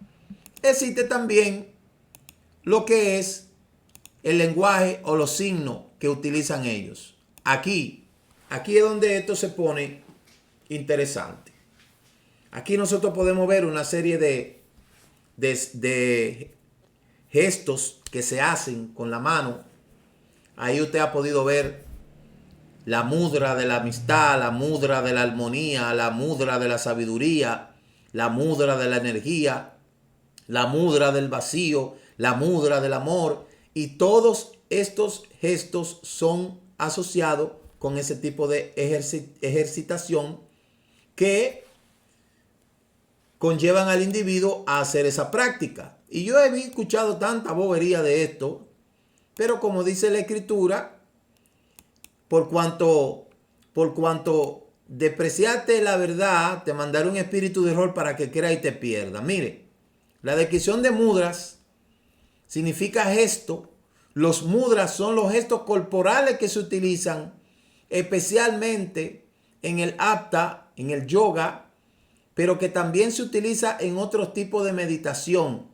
existe también lo que es el lenguaje o los signos que utilizan ellos. Aquí es donde esto se pone interesante. Aquí nosotros podemos ver una serie de gestos que se hacen con la mano. Ahí usted ha podido ver la mudra de la amistad, la mudra de la armonía, la mudra de la sabiduría, la mudra de la energía, la mudra del vacío, la mudra del amor. Y todos estos gestos son asociados con ese tipo de ejercitación que conllevan al individuo a hacer esa práctica. Y yo he escuchado tanta bobería de esto, pero como dice la escritura, por cuanto despreciaste la verdad, te mandaré un espíritu de error para que crea y te pierda. Mire, la descripción de mudras significa gesto. Los mudras son los gestos corporales que se utilizan especialmente en el apta, en el yoga, pero que también se utiliza en otros tipos de meditación.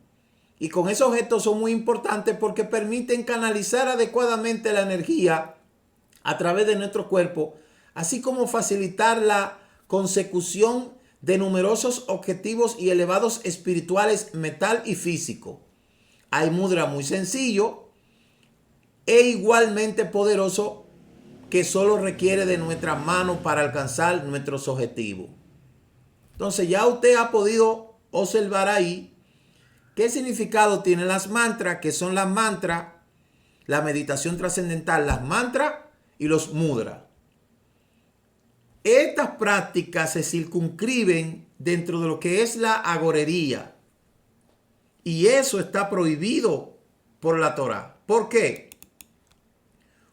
Y con esos gestos son muy importantes porque permiten canalizar adecuadamente la energía a través de nuestro cuerpo, así como facilitar la consecución de numerosos objetivos y elevados espirituales, mental y físico. Hay mudra muy sencillo e igualmente poderoso que solo requiere de nuestras manos para alcanzar nuestros objetivos. Entonces ya usted ha podido observar ahí qué significado tienen las mantras, que son las mantras, la meditación trascendental, las mantras y los mudras. Estas prácticas se circunscriben dentro de lo que es la agorería. Y eso está prohibido por la Torá. ¿Por qué?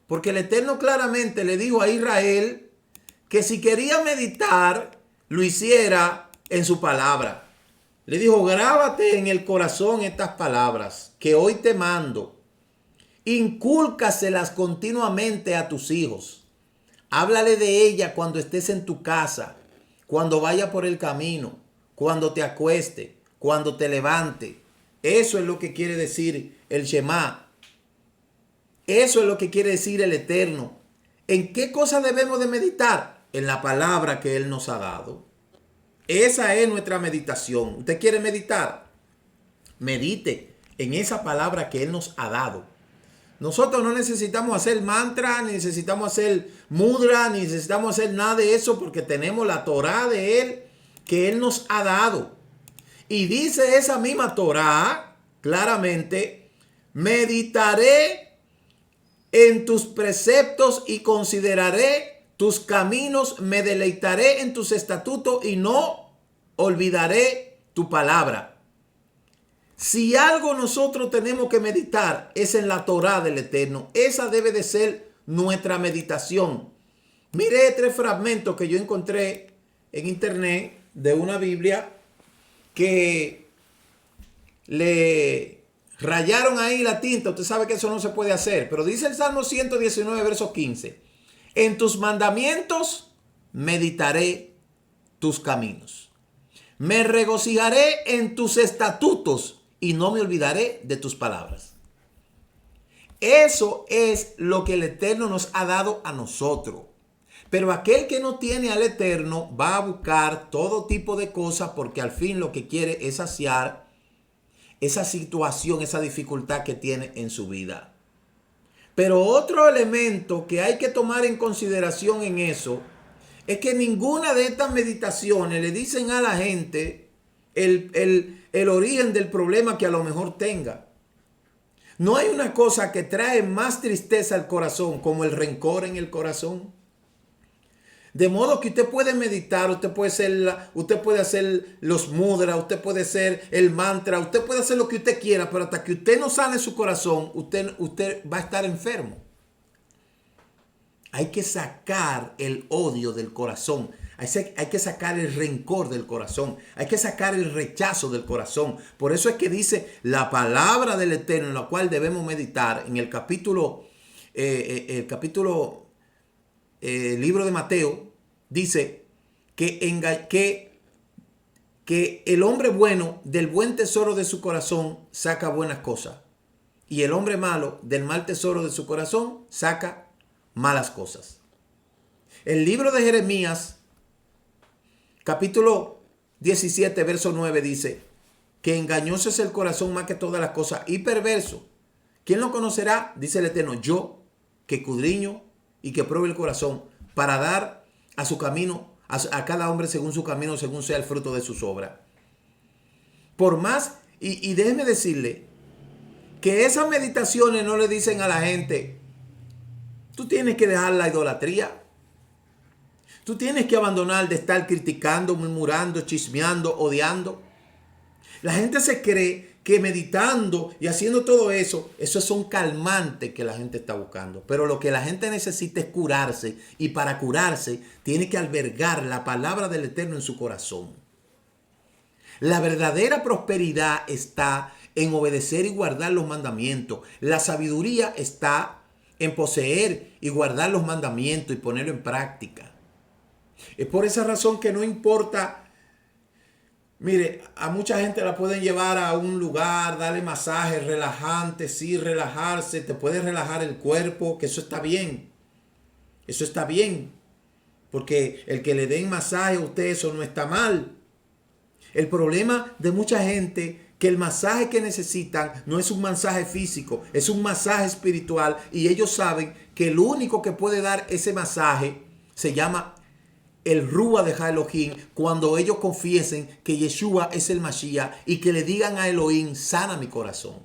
Porque el Eterno claramente le dijo a Israel que si quería meditar, lo hiciera en su palabra. Le dijo, grábate en el corazón estas palabras que hoy te mando. Incúlcaselas continuamente a tus hijos. Háblale de ella cuando estés en tu casa, cuando vaya por el camino, cuando te acueste, cuando te levante. Eso es lo que quiere decir el Shema. Eso es lo que quiere decir el Eterno. ¿En qué cosa debemos de meditar? En la palabra que Él nos ha dado. Esa es nuestra meditación. ¿Usted quiere meditar? Medite en esa palabra que Él nos ha dado. Nosotros no necesitamos hacer mantra, ni necesitamos hacer mudra, ni necesitamos hacer nada de eso porque tenemos la Torá de Él que Él nos ha dado. Y dice esa misma Torá claramente, meditaré en tus preceptos y consideraré tus caminos, me deleitaré en tus estatutos y no olvidaré tu palabra. Si algo nosotros tenemos que meditar es en la Torá del Eterno. Esa debe de ser nuestra meditación. Mire 3 fragmentos que yo encontré en internet de una Biblia que le rayaron ahí la tinta. Usted sabe que eso no se puede hacer. Pero dice el Salmo 119, verso 15. En tus mandamientos meditaré tus caminos. Me regocijaré en tus estatutos y no me olvidaré de tus palabras. Eso es lo que el Eterno nos ha dado a nosotros. Pero aquel que no tiene al Eterno va a buscar todo tipo de cosas porque al fin lo que quiere es saciar esa situación, esa dificultad que tiene en su vida. Pero otro elemento que hay que tomar en consideración en eso es que ninguna de estas meditaciones le dicen a la gente el origen del problema que a lo mejor tenga. No hay una cosa que trae más tristeza al corazón como el rencor en el corazón. De modo que usted puede meditar, usted puede hacer los mudras, usted puede hacer el mantra, usted puede hacer lo que usted quiera, pero hasta que usted no sane su corazón, usted va a estar enfermo. Hay que sacar el odio del corazón. Hay que sacar el rencor del corazón. Hay que sacar el rechazo del corazón. Por eso es que dice la palabra del Eterno en la cual debemos meditar en el libro de Mateo. Dice que el hombre bueno del buen tesoro de su corazón saca buenas cosas. Y el hombre malo del mal tesoro de su corazón saca malas cosas. El libro de Jeremías, capítulo 17, verso 9 dice que engañoso es el corazón más que todas las cosas y perverso. ¿Quién lo conocerá? Dice el Eterno, yo que escudriño y que pruebe el corazón para dar a su camino, a cada hombre según su camino, según sea el fruto de sus obras. Por más, y déjeme decirle que esas meditaciones no le dicen a la gente, tú tienes que dejar la idolatría. Tú tienes que abandonar de estar criticando, murmurando, chismeando, odiando. La gente se cree que meditando y haciendo todo eso, eso es un calmante que la gente está buscando. Pero lo que la gente necesita es curarse. Y para curarse tiene que albergar la palabra del Eterno en su corazón. La verdadera prosperidad está en obedecer y guardar los mandamientos. La sabiduría está en poseer y guardar los mandamientos y ponerlo en práctica. Es por esa razón que no importa. Mire, a mucha gente la pueden llevar a un lugar, darle masajes relajantes, sí, relajarse, te puede relajar el cuerpo, que eso está bien. Eso está bien. Porque el que le den masaje a usted, eso no está mal. El problema de mucha gente que el masaje que necesitan no es un masaje físico, es un masaje espiritual y ellos saben que el único que puede dar ese masaje se llama el Rúa de Elohim, cuando ellos confiesen que Yeshua es el Mashiach y que le digan a Elohim, sana mi corazón.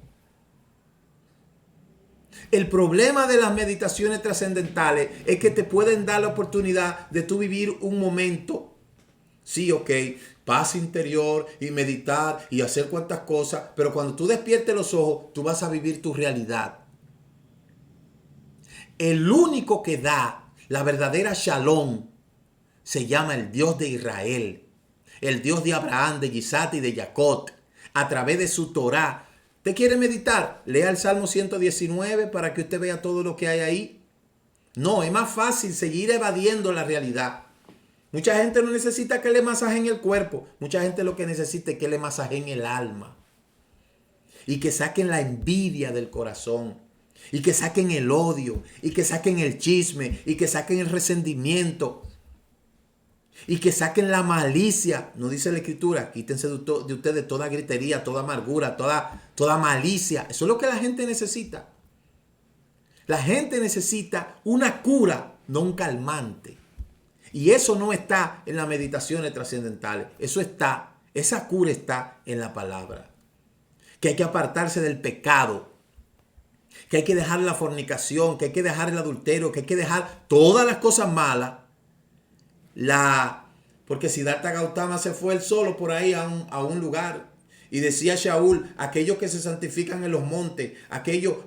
El problema de las meditaciones trascendentales es que te pueden dar la oportunidad de tú vivir un momento, sí, ok, paz interior y meditar y hacer cuantas cosas, pero cuando tú despiertes los ojos, tú vas a vivir tu realidad. El único que da la verdadera shalom se llama el Dios de Israel, el Dios de Abraham, de Isaac y de Jacob, a través de su Torah. ¿Usted quiere meditar? Lea el Salmo 119 para que usted vea todo lo que hay ahí. No, es más fácil seguir evadiendo la realidad. Mucha gente no necesita que le masajen el cuerpo. Mucha gente lo que necesita es que le masajen el alma. Y que saquen la envidia del corazón. Y que saquen el odio. Y que saquen el chisme. Y que saquen el resentimiento. Y que saquen la malicia. No dice la Escritura. Quítense de ustedes toda gritería, toda amargura, toda malicia. Eso es lo que la gente necesita. La gente necesita una cura, no un calmante. Y eso no está en las meditaciones trascendentales. Esa cura está en la palabra. Que hay que apartarse del pecado. Que hay que dejar la fornicación, que hay que dejar el adulterio, que hay que dejar todas las cosas malas. Porque Siddhartha Gautama se fue él solo por ahí a un lugar. Y decía Shaul, aquellos que se santifican en los montes,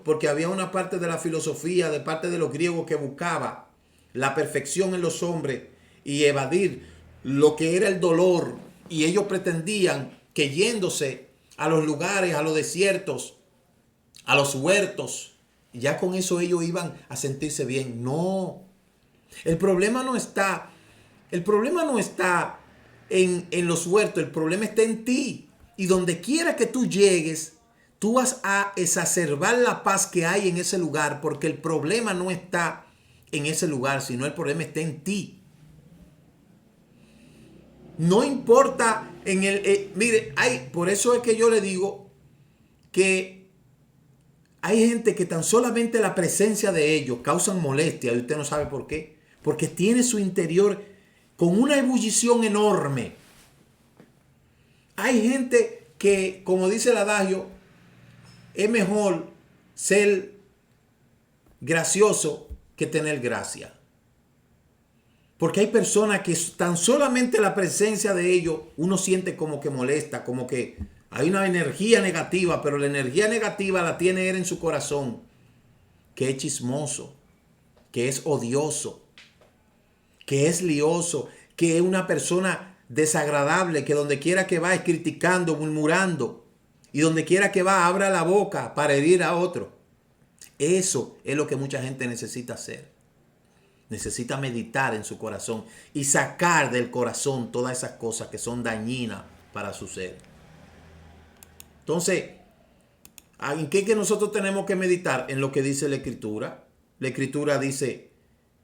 porque había una parte de la filosofía, de parte de los griegos que buscaba la perfección en los hombres y evadir lo que era el dolor. Y ellos pretendían que yéndose a los lugares, a los desiertos, a los huertos, ya con eso ellos iban a sentirse bien. No. El problema no está en los huertos, el problema está en ti. Y donde quiera que tú llegues, tú vas a exacerbar la paz que hay en ese lugar, porque el problema no está en ese lugar, sino el problema está en ti. No importa en mire, por eso es que yo le digo que hay gente que tan solamente la presencia de ellos causan molestia y usted no sabe por qué. Porque tiene su interior con una ebullición enorme. Hay gente que, como dice el adagio, es mejor ser gracioso que tener gracia. Porque hay personas que tan solamente la presencia de ellos uno siente como que molesta, como que hay una energía negativa, pero la energía negativa la tiene él en su corazón, que es chismoso, que es odioso, que es lioso, que es una persona desagradable, que donde quiera que va es criticando, murmurando, y donde quiera que va abra la boca para herir a otro. Eso es lo que mucha gente necesita hacer. Necesita meditar en su corazón y sacar del corazón todas esas cosas que son dañinas para su ser. Entonces, ¿en qué que nosotros tenemos que meditar? En lo que dice la Escritura. La Escritura dice,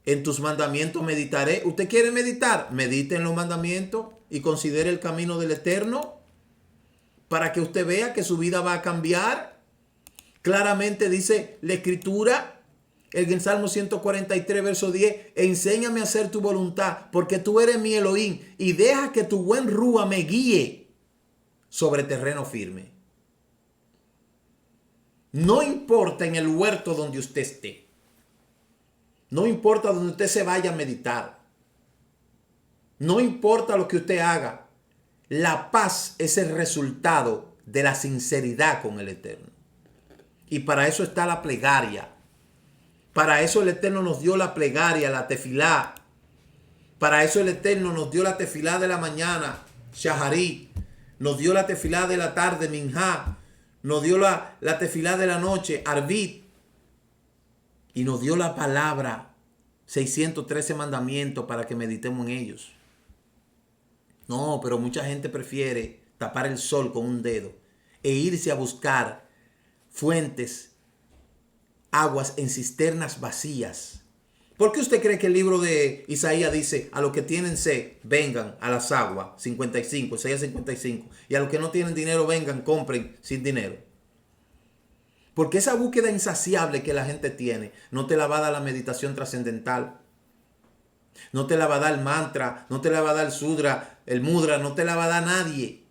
en tus mandamientos meditaré. ¿Usted quiere meditar? Medite en los mandamientos y considere el camino del Eterno para que usted vea que su vida va a cambiar. Claramente dice la Escritura, el Salmo 143, verso 10, enséñame a hacer tu voluntad, porque tú eres mi Elohim, y deja que tu buen rúa me guíe sobre terreno firme. No importa en el huerto donde usted esté. No importa donde usted se vaya a meditar. No importa lo que usted haga. La paz es el resultado de la sinceridad con el Eterno. Y para eso está la plegaria. Para eso el Eterno nos dio la plegaria, la tefilá. Para eso el Eterno nos dio la tefilá de la mañana, shaharit. Nos dio la tefilá de la tarde, minjá. Nos dio la tefilá de la noche, arbit. Y nos dio la palabra, 613 mandamientos para que meditemos en ellos. No, pero mucha gente prefiere tapar el sol con un dedo e irse a buscar fuentes, aguas en cisternas vacías. ¿Por qué usted cree que el libro de Isaías dice, a los que tienen sed, vengan a las aguas? 55, Isaías 55. Y a los que no tienen dinero, vengan, compren sin dinero. Porque esa búsqueda insaciable que la gente tiene, no te la va a dar la meditación trascendental. No te la va a dar el mantra, no te la va a dar el sudra, el mudra, no te la va a dar nadie.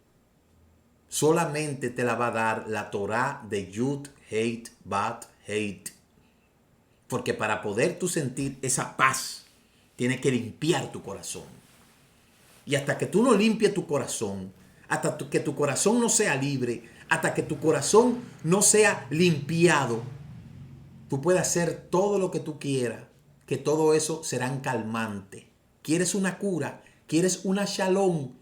Solamente te la va a dar la Torah de Yud, Hate, Bat, Hate. Porque para poder tú sentir esa paz, tienes que limpiar tu corazón. Y hasta que tú no limpies tu corazón, hasta que tu corazón no sea libre, hasta que tu corazón no sea limpiado, tú puedes hacer todo lo que tú quieras, que todo eso será calmante. ¿Quieres una cura? ¿Quieres una shalom?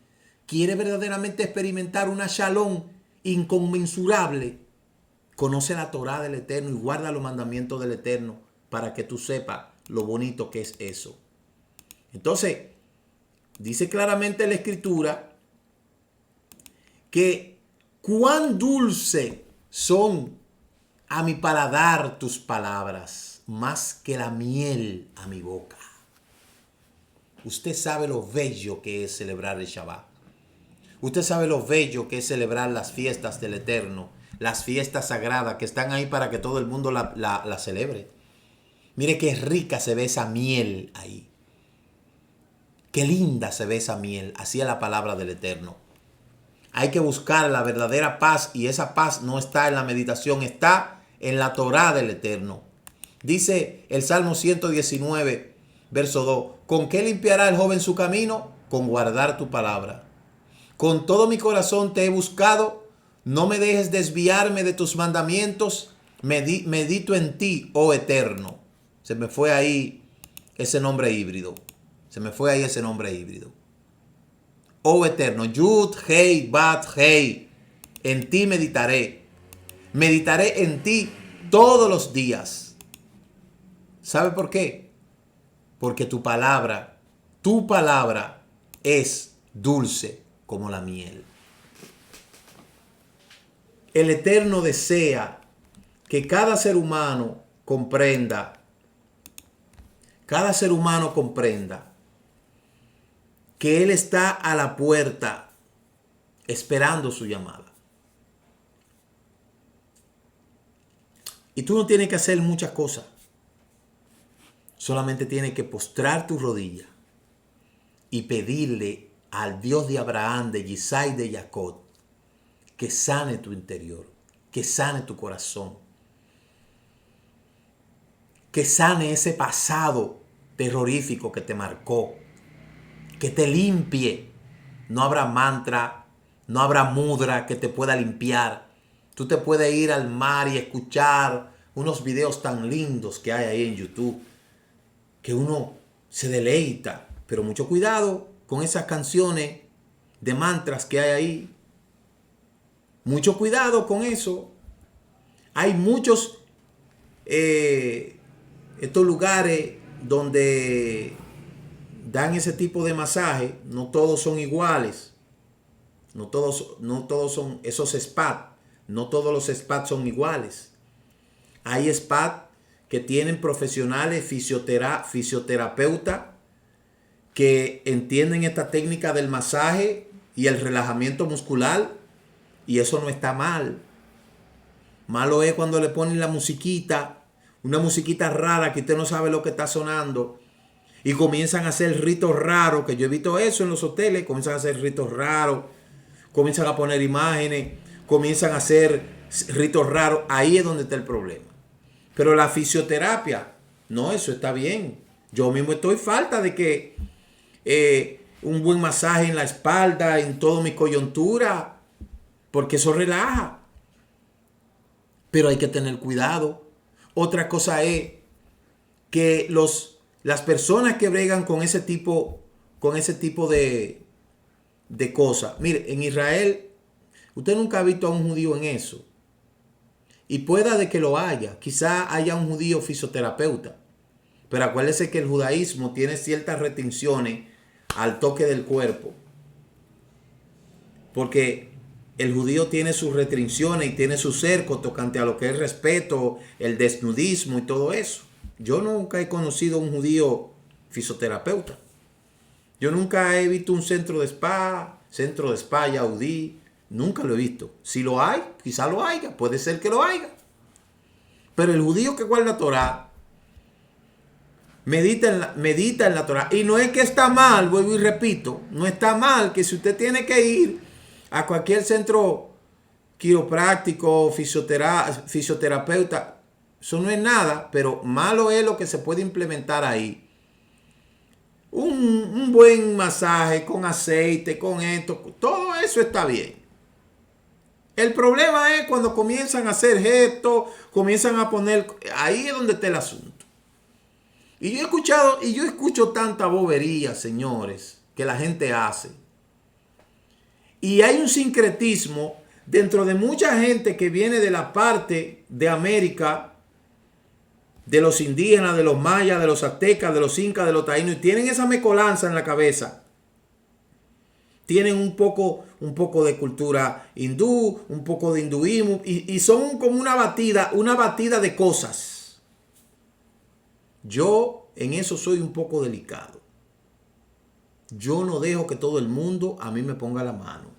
¿Quieres verdaderamente experimentar una shalom inconmensurable? Conoce la Torah del Eterno y guarda los mandamientos del Eterno para que tú sepas lo bonito que es eso. Entonces, dice claramente la Escritura que cuán dulce son a mi paladar tus palabras, más que la miel a mi boca. Usted sabe lo bello que es celebrar el Shabbat. Usted sabe lo bello que es celebrar las fiestas del Eterno, las fiestas sagradas que están ahí para que todo el mundo la celebre. Mire qué rica se ve esa miel ahí. Qué linda se ve esa miel. Así es la palabra del Eterno. Hay que buscar la verdadera paz y esa paz no está en la meditación, está en la Torah del Eterno. Dice el Salmo 119, verso 2. ¿Con qué limpiará el joven su camino? Con guardar tu palabra. Con todo mi corazón te he buscado. No me dejes desviarme de tus mandamientos. Medito en ti, oh Eterno. Se me fue ahí ese nombre híbrido. Oh Eterno. Yud, Hei, Bat, Hei. En ti meditaré. Meditaré en ti todos los días. ¿Sabe por qué? Porque tu palabra es dulce como la miel. El Eterno desea que cada ser humano comprenda cada ser humano comprenda que Él está a la puerta esperando su llamada. Y tú no tienes que hacer muchas cosas. Solamente tienes que postrar tu rodilla y pedirle al Dios de Abraham, de Isaac y de Jacob que sane tu interior, que sane tu corazón, que sane ese pasado terrorífico que te marcó, que te limpie. No habrá mantra, no habrá mudra que te pueda limpiar. Tú te puedes ir al mar y escuchar unos videos tan lindos que hay ahí en YouTube, que uno se deleita. Pero mucho cuidado con esas canciones de mantras que hay ahí. Mucho cuidado con eso. Hay muchos estos lugares donde dan ese tipo de masaje. No todos son iguales. No todos son esos spas. No todos los spas son iguales. Hay spas que tienen profesionales fisioterapeutas que entienden esta técnica del masaje y el relajamiento muscular, y eso no está mal. Malo es cuando le ponen la musiquita, una musiquita rara que usted no sabe lo que está sonando, y comienzan a hacer ritos raros, que yo he visto eso en los hoteles. Comienzan a hacer ritos raros, comienzan a poner imágenes, comienzan a hacer ritos raros. Ahí es donde está el problema. Pero la fisioterapia, no, eso está bien. Yo mismo estoy falta de que un buen masaje en la espalda, en toda mi coyuntura, porque eso relaja. Pero hay que tener cuidado. Otra cosa es que las personas que bregan con ese tipo de cosas. Mire, en Israel, usted nunca ha visto a un judío en eso. Y pueda de que lo haya. Quizá haya un judío fisioterapeuta. Pero acuérdese que el judaísmo tiene ciertas restricciones al toque del cuerpo. Porque el judío tiene sus restricciones y tiene su cerco tocante a lo que es respeto, el desnudismo y todo eso. Yo nunca he conocido a un judío fisioterapeuta. Yo nunca he visto un centro de spa yaudí. Nunca lo he visto. Si lo hay, quizá lo haya. Puede ser que lo haya. Pero el judío que guarda Torah medita en la Torah. Y no es que está mal, vuelvo y repito. No está mal que si usted tiene que ir a cualquier centro quiropráctico, fisioterapeuta, eso no es nada. Pero malo es lo que se puede implementar ahí. Un buen masaje con aceite, con esto, todo eso está bien. El problema es cuando comienzan a hacer gestos, comienzan a poner, ahí es donde está el asunto. Y yo escucho tanta bobería, señores, que la gente hace. Y hay un sincretismo dentro de mucha gente que viene de la parte de América, de los indígenas, de los mayas, de los aztecas, de los incas, de los taínos, y tienen esa mezcolanza en la cabeza. Tienen un poco de cultura hindú, un poco de hinduismo, y son como una batida de cosas. Yo en eso soy un poco delicado. Yo no dejo que todo el mundo a mí me ponga la mano.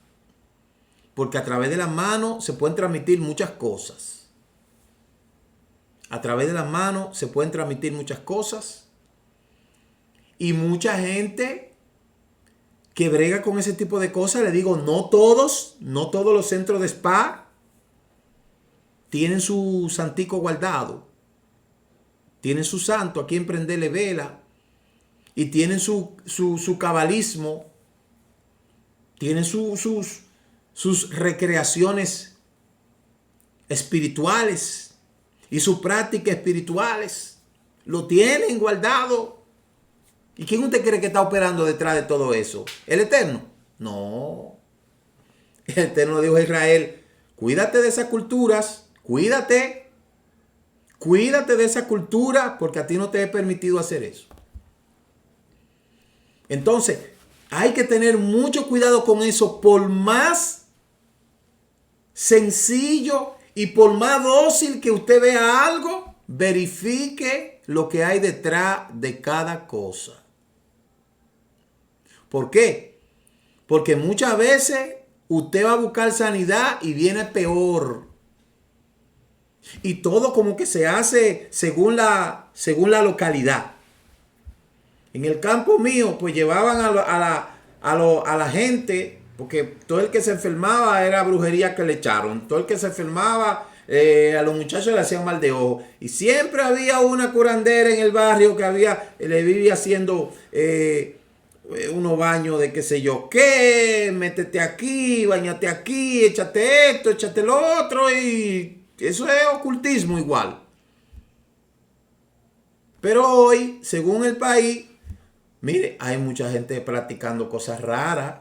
Porque a través de las manos se pueden transmitir muchas cosas. A través de las manos se pueden transmitir muchas cosas. Y mucha gente que brega con ese tipo de cosas, le digo, no todos los centros de spa tienen su santico guardado. Tienen su santo a quien prenderle vela. Y tienen su cabalismo. Tienen sus recreaciones espirituales. Y sus prácticas espirituales. Lo tienen guardado. ¿Y quién usted cree que está operando detrás de todo eso? ¿El Eterno? No. El Eterno dijo a Israel, cuídate de esas culturas, cuídate de esa cultura, porque a ti no te he permitido hacer eso. Entonces, hay que tener mucho cuidado con eso, por más sencillo y por más dócil que usted vea algo, verifique lo que hay detrás de cada cosa. ¿Por qué? Porque muchas veces usted va a buscar sanidad y viene peor. Y todo como que se hace según la localidad. En el campo mío, pues llevaban a la gente, porque todo el que se enfermaba era brujería que le echaron. Todo el que se enfermaba, a los muchachos le hacían mal de ojo. Y siempre había una curandera en el barrio que le vivía haciendo unos baños de qué sé yo qué, métete aquí, bañate aquí, échate esto, échate lo otro, y eso es ocultismo igual. Pero hoy, según el país, mire, hay mucha gente practicando cosas raras.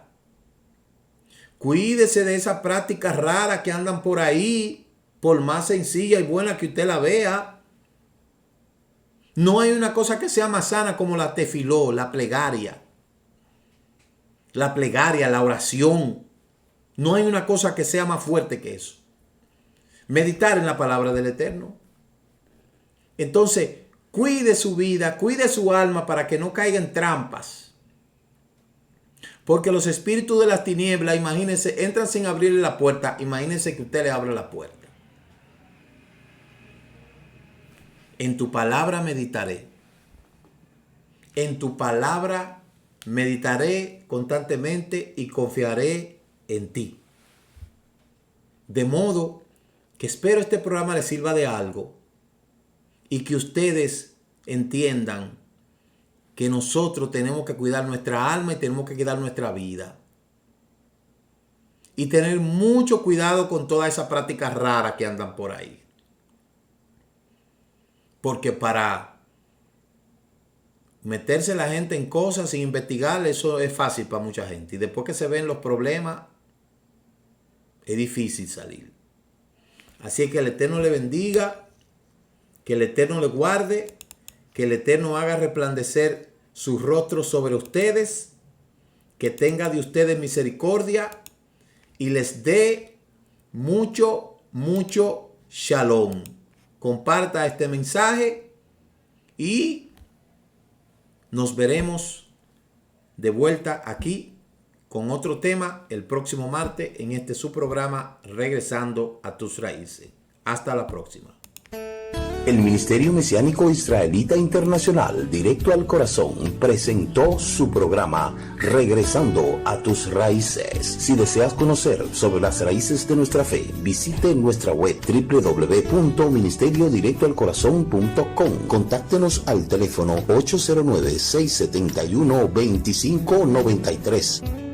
Cuídese de esas prácticas raras que andan por ahí, por más sencilla y buena que usted la vea. No hay una cosa que sea más sana como la tefiló, la plegaria. La plegaria, la oración. No hay una cosa que sea más fuerte que eso. Meditar en la palabra del Eterno. Entonces, cuide su vida, cuide su alma para que no caiga en trampas. Porque los espíritus de las tinieblas, imagínense, entran sin abrirle la puerta. Imagínense que usted le abre la puerta. En tu palabra meditaré. En tu palabra meditaré constantemente y confiaré en ti. De modo que espero este programa les sirva de algo y que ustedes entiendan que nosotros tenemos que cuidar nuestra alma y tenemos que cuidar nuestra vida. Y tener mucho cuidado con todas esas prácticas raras que andan por ahí. Porque para meterse la gente en cosas sin investigar, eso es fácil para mucha gente. Y después que se ven los problemas, es difícil salir. Así es que el Eterno le bendiga, que el Eterno le guarde, que el Eterno haga resplandecer su rostro sobre ustedes, que tenga de ustedes misericordia y les dé mucho, mucho shalom. Comparta este mensaje y nos veremos de vuelta aquí con otro tema el próximo martes en este su programa Regresando a tus Raíces. Hasta la próxima. El Ministerio Mesiánico Israelita Internacional, Directo al Corazón, presentó su programa Regresando a tus Raíces. Si deseas conocer sobre las raíces de nuestra fe, visite nuestra web www.ministeriodirectoalcorazon.com. Contáctenos al teléfono 809-671-2593.